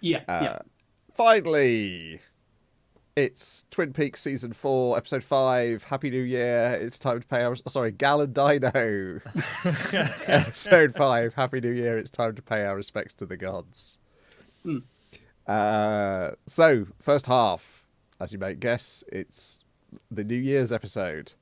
Yeah. Finally, it's Twin Peaks Season 4, Episode 5, Happy New Year, it's time to pay our... Sorry, Gal and Dino. Episode 5, Happy New Year, it's time to pay our respects to the gods. So, first half, as you might guess, it's the New Year's episode,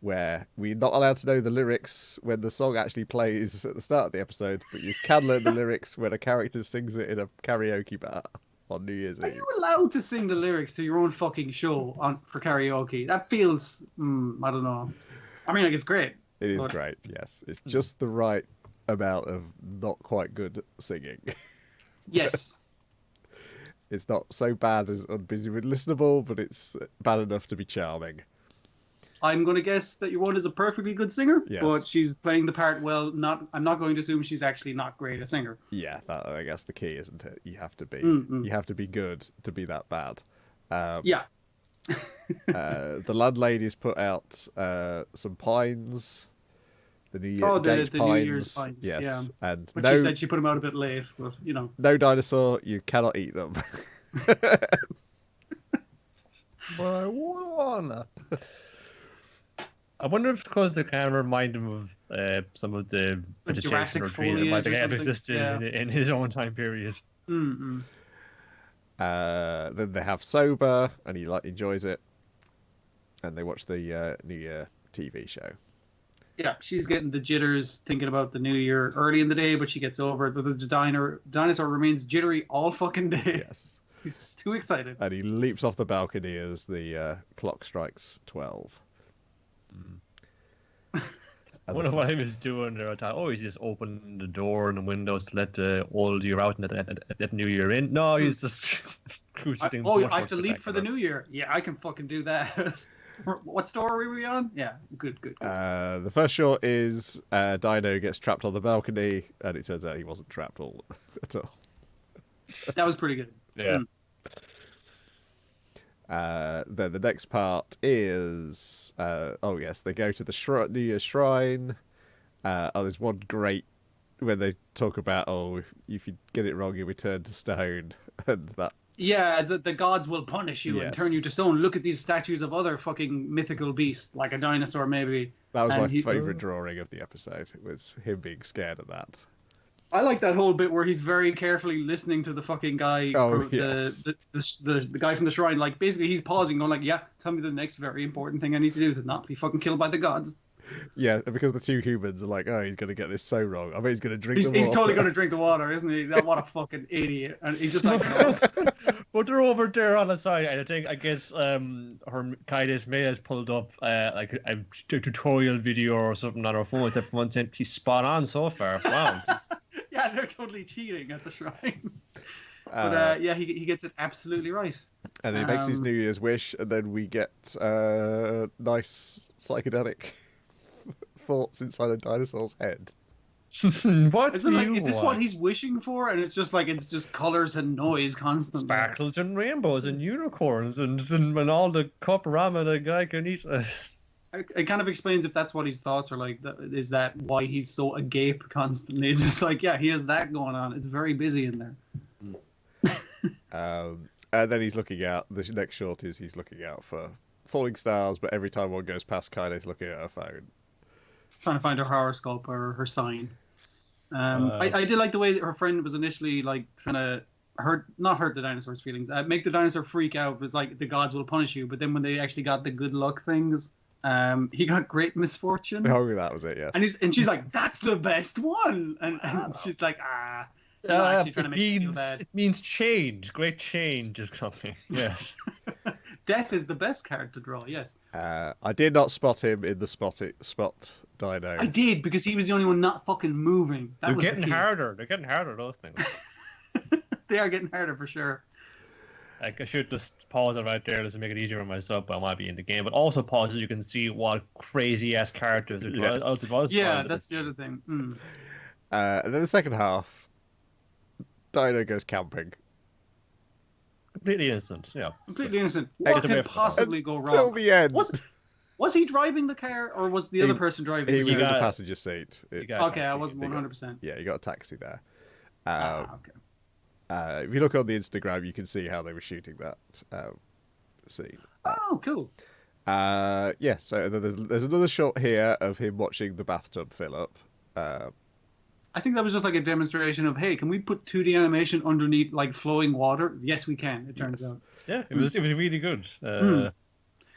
where we're not allowed to know the lyrics when the song actually plays at the start of the episode, but you can learn the lyrics when a character sings it in a karaoke bar on New Year's Eve. Are you allowed to sing the lyrics to your own fucking show for karaoke? That feels, I don't know. I mean, like, it's great. It is great, yes. It's just the right amount of not quite good singing. Yes. It's not so bad as unbelievably listenable, but it's bad enough to be charming. I'm going to guess that your one is a perfectly good singer, but she's playing the part well. I'm not going to assume she's actually not great a singer. Yeah, I guess the key, isn't it? You have to be, you have to be good to be that bad. Yeah. The landlady's put out some pines. The New Year, the New Year's pines. Yes, yeah. And but she said she put them out a bit late, but no dinosaur. You cannot eat them. I wanna. I wonder if because they kind of remind him of some of the vegetation or trees that might have existed in his own time period. Mm-hmm. Then they have sober, and he enjoys it, and they watch the New Year TV show. Yeah, she's getting the jitters thinking about the New Year early in the day, but she gets over it. But the dinosaur remains jittery all fucking day. Yes. He's too excited. And he leaps off the balcony as the clock strikes 12. I wonder what he was doing there. He's just opening the door and the windows to let the old year out and let New Year in. No, he's just cruising. I have to leap for the New Year. Yeah, I can fucking do that. What store are we on? Yeah, good. The first shot is Dino gets trapped on the balcony, and it turns out he wasn't trapped at all. That was pretty good. Yeah. Then the next part is they go to the New Year's shrine. There's one great when they talk about if you get it wrong you return to stone, and that the gods will punish you and turn you to stone. Look at these statues of other fucking mythical beasts, like a dinosaur maybe. That was my favourite drawing of the episode. It was him being scared of that. I like that whole bit where he's very carefully listening to the fucking guy, the guy from the shrine. Like, basically, he's pausing, going like, yeah, tell me the next very important thing I need to do to not be fucking killed by the gods. Yeah, because the two humans are like, he's going to get this so wrong. I bet he's going to drink the water. He's totally going to drink the water, isn't he? What a fucking idiot. And he's just like, But they're over there on the side, and I guess her Kyklos may has pulled up like a tutorial video or something on her phone. That one said she's spot on so far. Wow. Yeah, they're totally cheating at the shrine. But yeah, he gets it absolutely right. And he makes his New Year's wish, and then we get nice psychedelic thoughts inside a dinosaur's head. What Is do it like, you is this want? what he's wishing for? And it's just colors and noise constantly. Sparkles and rainbows and unicorns and all the cup ramen the guy can eat. It kind of explains if that's what his thoughts are like. Is that why he's so agape constantly? It's just like, yeah, he has that going on. It's very busy in there. And then he's looking out. The next shot is he's looking out for falling stars, but every time one goes past, Kaine's looking at her phone. Trying to find her horoscope or her sign. I did like the way that her friend was initially like trying to not hurt the dinosaur's feelings, make the dinosaur freak out. It's like the gods will punish you, but then when they actually got the good luck things, he got great misfortune. Oh, that was it, yes. And she's like, that's the best one, and she's like, actually trying to make you feel bad. It means change. Great change is coming. Yes. Death is the best card to draw. Yes. I did not spot him in the spot Dino. I did, because he was the only one not fucking moving. They're getting harder. They're getting harder, those things. They are getting harder for sure. Like, I should just pause it right there just to make it easier for myself, but I might be in the game. But also pause so you can see what crazy-ass characters are Yes. Yeah, that's the other thing. And then the second half, Dino goes camping. Completely innocent, yeah. Completely innocent. What could possibly go wrong? Till the end. Was he driving the car, or was the other person driving? He was in the got- passenger seat. Okay, I wasn't 100%. Yeah, you got a taxi there. Okay. If you look on the Instagram, you can see how they were shooting that scene. Oh, cool. Yeah, so there's another shot here of him watching the bathtub fill up. I think that was just like a demonstration of, hey, can we put 2D animation underneath like flowing water? Yes, we can. It turns out. Yeah, it was really good.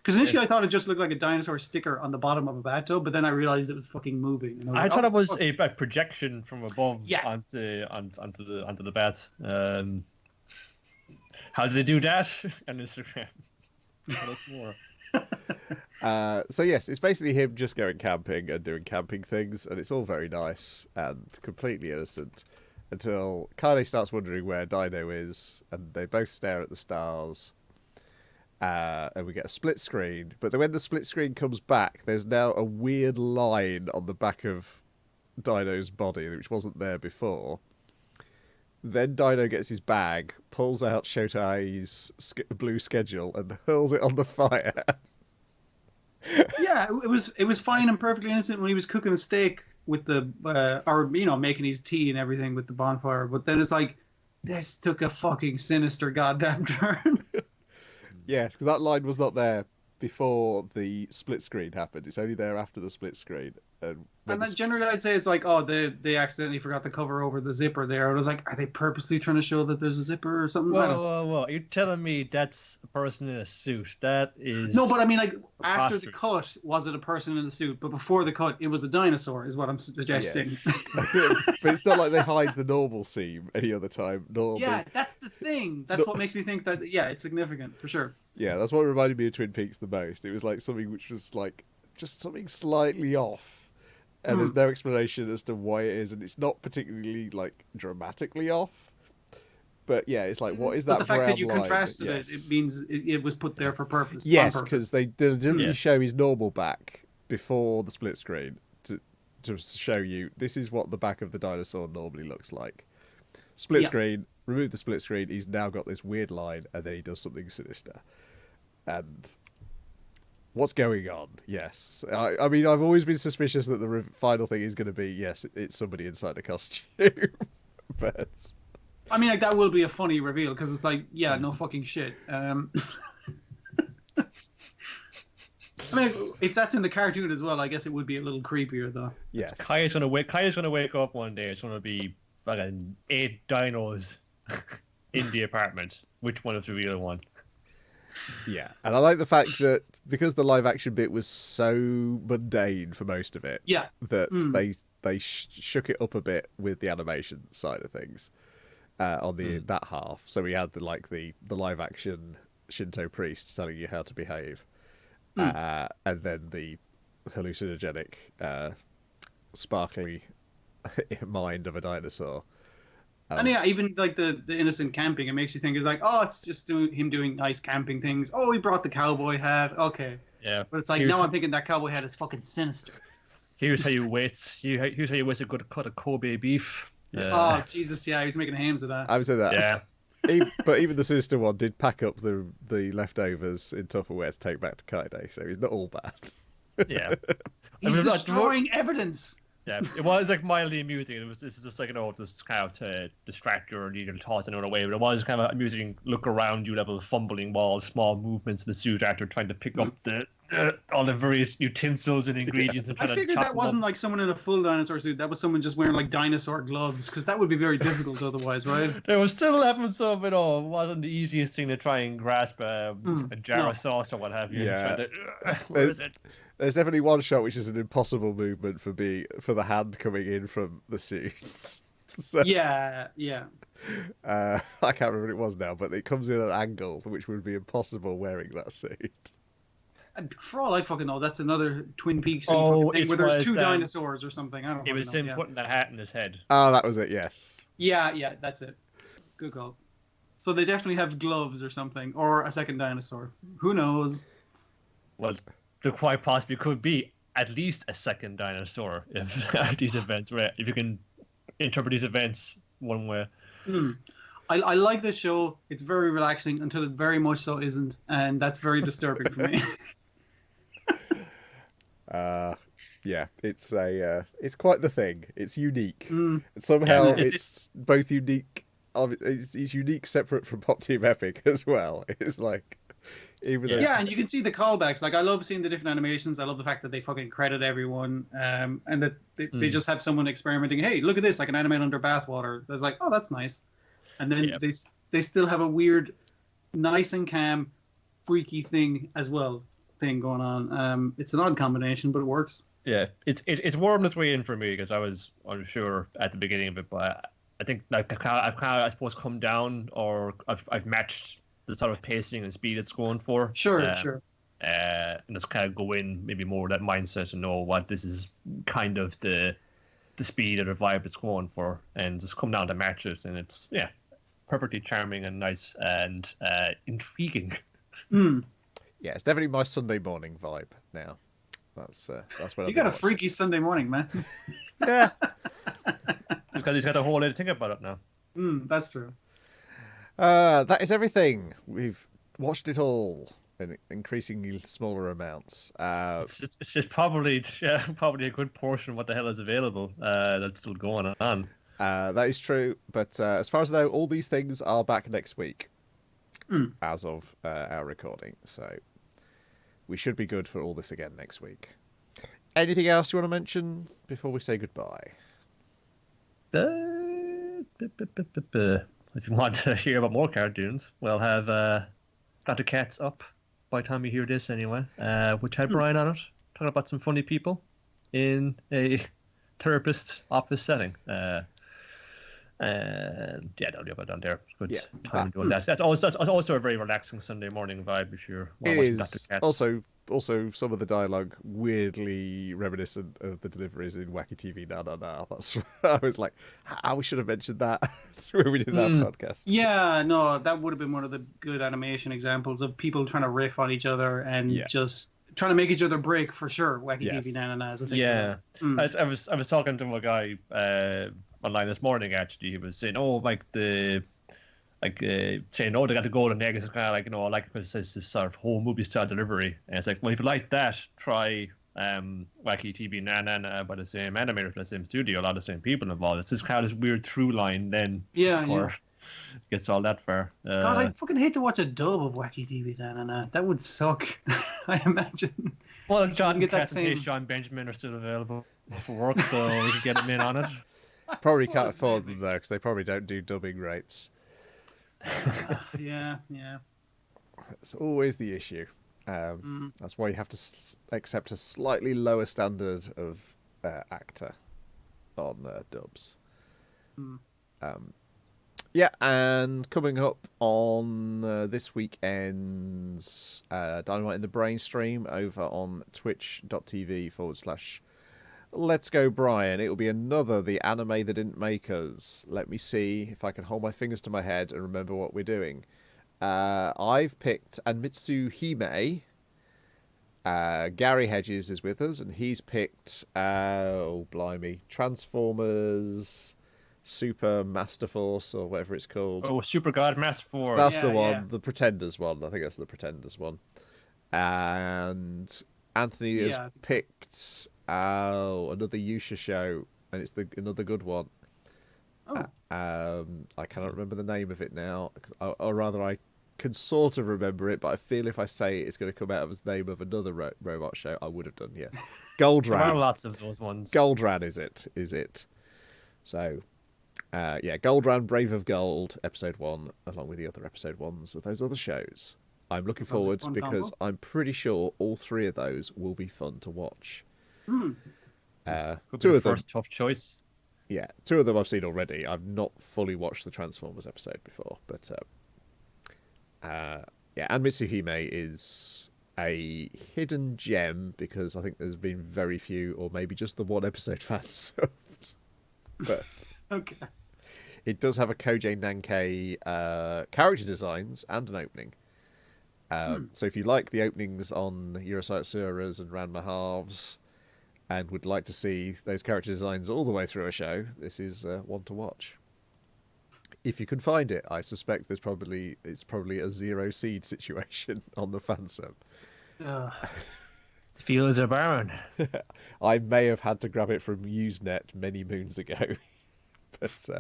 Because initially I thought it just looked like a dinosaur sticker on the bottom of a bathtub, but then I realized it was fucking moving. And I like, thought it was a projection from above Yeah. onto the bat. How did they do that on Instagram? Tell us more. So yes, it's basically him just going camping and doing camping things, and it's all very nice and completely innocent until Kane starts wondering where Dino is, and they both stare at the stars. And we get a split screen, but then when the split screen comes back, there's now a weird line on the back of Dino's body, which wasn't there before. Then Dino gets his bag, pulls out Shotai's blue schedule, and hurls it on the fire. Yeah, it was fine and perfectly innocent when he was cooking a steak with the making his tea and everything with the bonfire. But then it's like, this took a fucking sinister goddamn turn. Yes, because that line was not there before the split screen happened. It's only there after the split screen. And then generally I'd say it's like, oh, they accidentally forgot to cover over the zipper there. And I was like, are they purposely trying to show that there's a zipper or something? Whoa. You're telling me that's a person in a suit. That is... No, but I mean, like, after the cut, was it a person in a suit? But before the cut, it was a dinosaur, is what I'm suggesting. Yes. But it's not like they hide the normal seam any other time. Yeah, that's the thing. That's what makes me think that, yeah, it's significant, for sure. Yeah, that's what reminded me of Twin Peaks the most. It was like something which was like just something slightly off, and there's no explanation as to why it is, and it's not particularly like dramatically off. But yeah, it's like, what is that? But the fact that you brown line? contrasted Yes. it means it was put there for purpose. Yes, on purpose. because they deliberately show his normal back before the split screen to show you this is what the back of the dinosaur normally looks like. Split screen, remove the split screen. He's now got this weird line, and then he does something sinister. And what's going on? Yes, I mean, I've always been suspicious that the final thing is going to be yes, it's somebody inside a costume. But I mean, like, that will be a funny reveal because it's like, yeah, no fucking shit. I mean, if that's in the cartoon as well, I guess it would be a little creepier though. yes, Kaya's gonna wake up one day. It's gonna be fucking 8 dinos in the apartment. Which one is the real one? yeah, and I like the fact that because the live action bit was so mundane for most of it, that they shook it up a bit with the animation side of things on that half. So we had the live action Shinto priest telling you how to behave, and then the hallucinogenic, sparkly mind of a dinosaur. And yeah, even like the innocent camping, it makes you think it's like, oh, it's just him doing nice camping things. Oh, he brought the cowboy hat. Okay. Yeah. But it's like, now I'm thinking that cowboy hat is fucking sinister. Here's how you wait. Here's how you wait a good cut of Kobe beef. Oh, Jesus, yeah, he was making hames of that. I would say that. Yeah. But even the sinister one did pack up the leftovers in Tupperware to take back to Kaide, so he's not all bad. Yeah. He's destroying evidence. Yeah, it was like mildly amusing. This is just like, just kind of to distract your legal thoughts in another way. But it was kind of amusing. Look around you, level fumbling walls, small movements in the suit after trying to pick up all the various utensils and ingredients. And I figured that wasn't like someone in a full dinosaur suit. That was someone just wearing like dinosaur gloves, because that would be very difficult otherwise, right? There was still having some, it wasn't the easiest thing to try and grasp a jar of sauce or what have you. Yeah. Where is it? There's definitely one shot which is an impossible movement for the hand coming in from the suit. So, yeah. I can't remember what it was now, but it comes in an angle which would be impossible wearing that suit. And for all I fucking know, that's another Twin Peaks Oh, thing it where there's was, two dinosaurs or something. I don't know. It was him putting the hat in his head. Oh, that was it, yes. Yeah, that's it. Good call. So they definitely have gloves or something, or a second dinosaur. Who knows? Well, there quite possibly could be at least a second dinosaur if these events, if you can interpret these events one way. I like this show. It's very relaxing until it very much so isn't, and that's very disturbing for me. Yeah, it's quite the thing. It's unique. Somehow it's both unique. It's unique, separate from Pop Team Epic as well. It's like. And you can see the callbacks. Like, I love seeing the different animations. I love the fact that they fucking credit everyone, and that they just have someone experimenting. Hey, look at this! I can animate under bathwater. It's like, oh, that's nice. And then they still have a weird, nice and calm, freaky thing going on. It's an odd combination, but it works. Yeah, it's wormed its way in for me because I was unsure at the beginning of it, but I think like I've kind of, I suppose, come down, or I've matched the sort of pacing and speed it's going for. Sure. And just kind of go in maybe more that mindset and know what this is kind of the speed or the vibe it's going for, and just come down to match it, and it's perfectly charming and nice and intriguing. Yeah, it's definitely my Sunday morning vibe now. That's what you got a freaky Sunday morning, man. Yeah, because he's got a whole day to think about it now. That's true. That is everything. We've watched it all in increasingly smaller amounts. It's just probably a good portion of what the hell is available that's still going on. That is true, but as far as I know, all these things are back next week as of our recording, so we should be good for all this again next week. Anything else you want to mention before we say goodbye? If you want to hear about more cartoons, we'll have Dr. Katz up by the time you hear this anyway, which had Brian on it, talking about some funny people in a therapist office setting. Don't do it down there. Good time doing that. That's also a very relaxing Sunday morning vibe if you're watching Dr. Katz. Also, some of the dialogue weirdly reminiscent of the deliveries in Wacky TV Nanana. That's I was like, we should have mentioned that when we did that podcast. Yeah, no, that would have been one of the good animation examples of people trying to riff on each other and just trying to make each other break, for sure. Wacky TV Nanana is a thing. Yeah, I was talking to a guy online this morning. Actually, he was saying, saying, they got the golden egg. It's kind of like, I like it because it's this sort of whole movie style delivery. And it's like, well, if you like that, try Wacky TV Nanana by the same animator from the same studio, a lot of the same people involved. It's just kind of this weird through line then. Gets all that far. God, I fucking hate to watch a dub of Wacky TV Nanana. That would suck. I imagine. Well, John Katz and Sean Benjamin are still available for work, so we can get them in on it. Probably can't afford them though, because they probably don't do dubbing rates. Yeah. It's always the issue. That's why you have to accept a slightly lower standard of actor on dubs. And coming up on this weekend's Dynamite in the Brain stream over on twitch.tv/. Let's Go Brian. It will be another The Anime That Didn't Make Us. Let me see if I can hold my fingers to my head and remember what we're doing. I've picked Anmitsu Hime. Gary Hedges is with us, and he's picked, oh, blimey, Transformers Super Master Force, or whatever it's called. Oh, Super God Master Force. That's the one, yeah. the Pretenders one. I think that's the Pretenders one. And Anthony has picked another Yusha show, and it's another good one. Oh. I cannot remember the name of it now, or rather, I can sort of remember it, but I feel if I say it, it's going to come out of the name of another robot show. I would have done, yeah. Goldran. There are lots of those ones. Goldran is it? So, Goldran, Brave of Gold, episode 1, along with the other episode 1s of those other shows. I'm looking forward because I'm pretty sure all 3 of those will be fun to watch. Could be 2 the of them, first tough choice. Yeah, 2 of them I've seen already. I've not fully watched the Transformers episode before, but and Mitsuhime is a hidden gem because I think there's been very few, or maybe just the one episode fans. But Okay. it does have a Kojei Nankei character designs and an opening. So if you like the openings on Urusei Tsura's and Ranma Halves and would like to see those character designs all the way through a show, this is one to watch. If you can find it, I suspect it's probably a zero seed situation on the fansub. Feels are barren. I may have had to grab it from Usenet many moons ago, but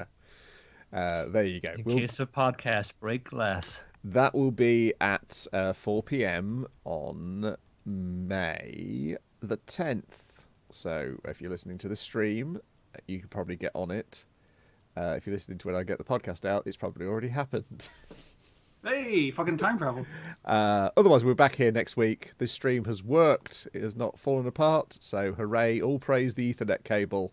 there you go. In case of podcast, break glass. That will be at 4 p.m. on May the 10th. So if you're listening to the stream, you can probably get on it. If you're listening to when I get the podcast out, it's probably already happened. Hey, fucking time travel. Otherwise, we're back here next week. This stream has worked. It has not fallen apart. So hooray, all praise the Ethernet cable.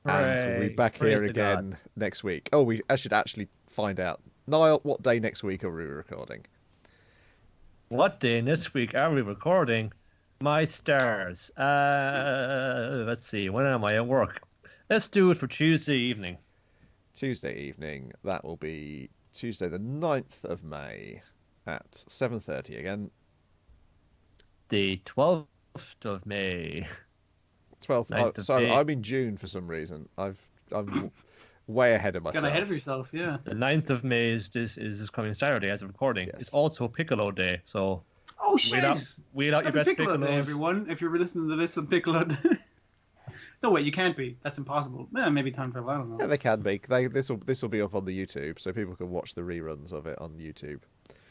And we'll be back here again next week. Oh, I should actually find out. Niall, what day next week are we recording? What day next week are we recording? My stars. Let's see. When am I at work? Let's do it for Tuesday evening. Tuesday evening. That will be Tuesday the 9th of May at 7:30 again. The 12th of May. 12th. 9th of Sorry, May. I'm in June for some reason. I'm way ahead of myself. Got ahead of yourself, yeah. The 9th of May is this coming Saturday as of recording. Yes. It's also Piccolo Day, so Oh shit! wheel out your Happy best Piccolo Day, Piccolos. everyone. If you're listening to this on Piccolo Day. No, wait, you can't be. That's impossible. Maybe time travel. I don't know. Yeah, they can be. This will be up on the YouTube, so people can watch the reruns of it on YouTube.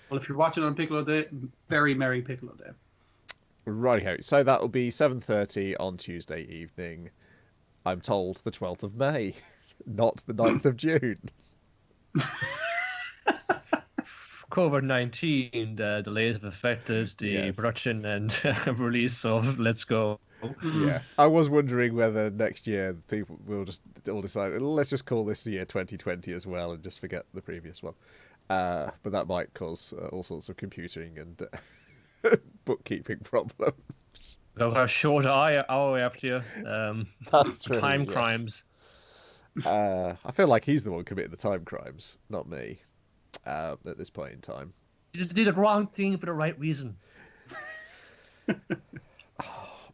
Well, if you're watching on Piccolo Day, very merry Piccolo Day. Righty-ho. So that will be 7:30 on Tuesday evening. I'm told the 12th of May, not the 9th of June. COVID-19 delays have affected the production and release of Let's Go. Yeah, I was wondering whether next year people will just all decide, let's just call this year 2020 as well and just forget the previous one. But that might cause all sorts of computing and bookkeeping problems. Look how short I after you. That's true. Time yes. crimes. I feel like he's the one committing the time crimes, not me, at this point in time. You did the wrong thing for the right reason.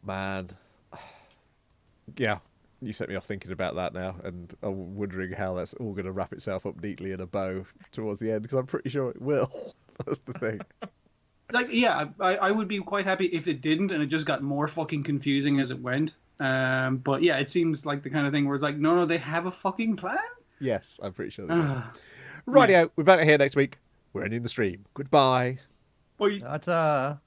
Man. Yeah, you set me off thinking about that now, and I'm wondering how that's all going to wrap itself up neatly in a bow towards the end, because I'm pretty sure it will. That's the thing. Like, yeah, I would be quite happy if it didn't, and it just got more fucking confusing as it went. But yeah, it seems like the kind of thing where it's like, no, they have a fucking plan? Yes, I'm pretty sure they do. Rightio, we're back here next week. We're ending the stream. Goodbye. Bye. Ta-ta.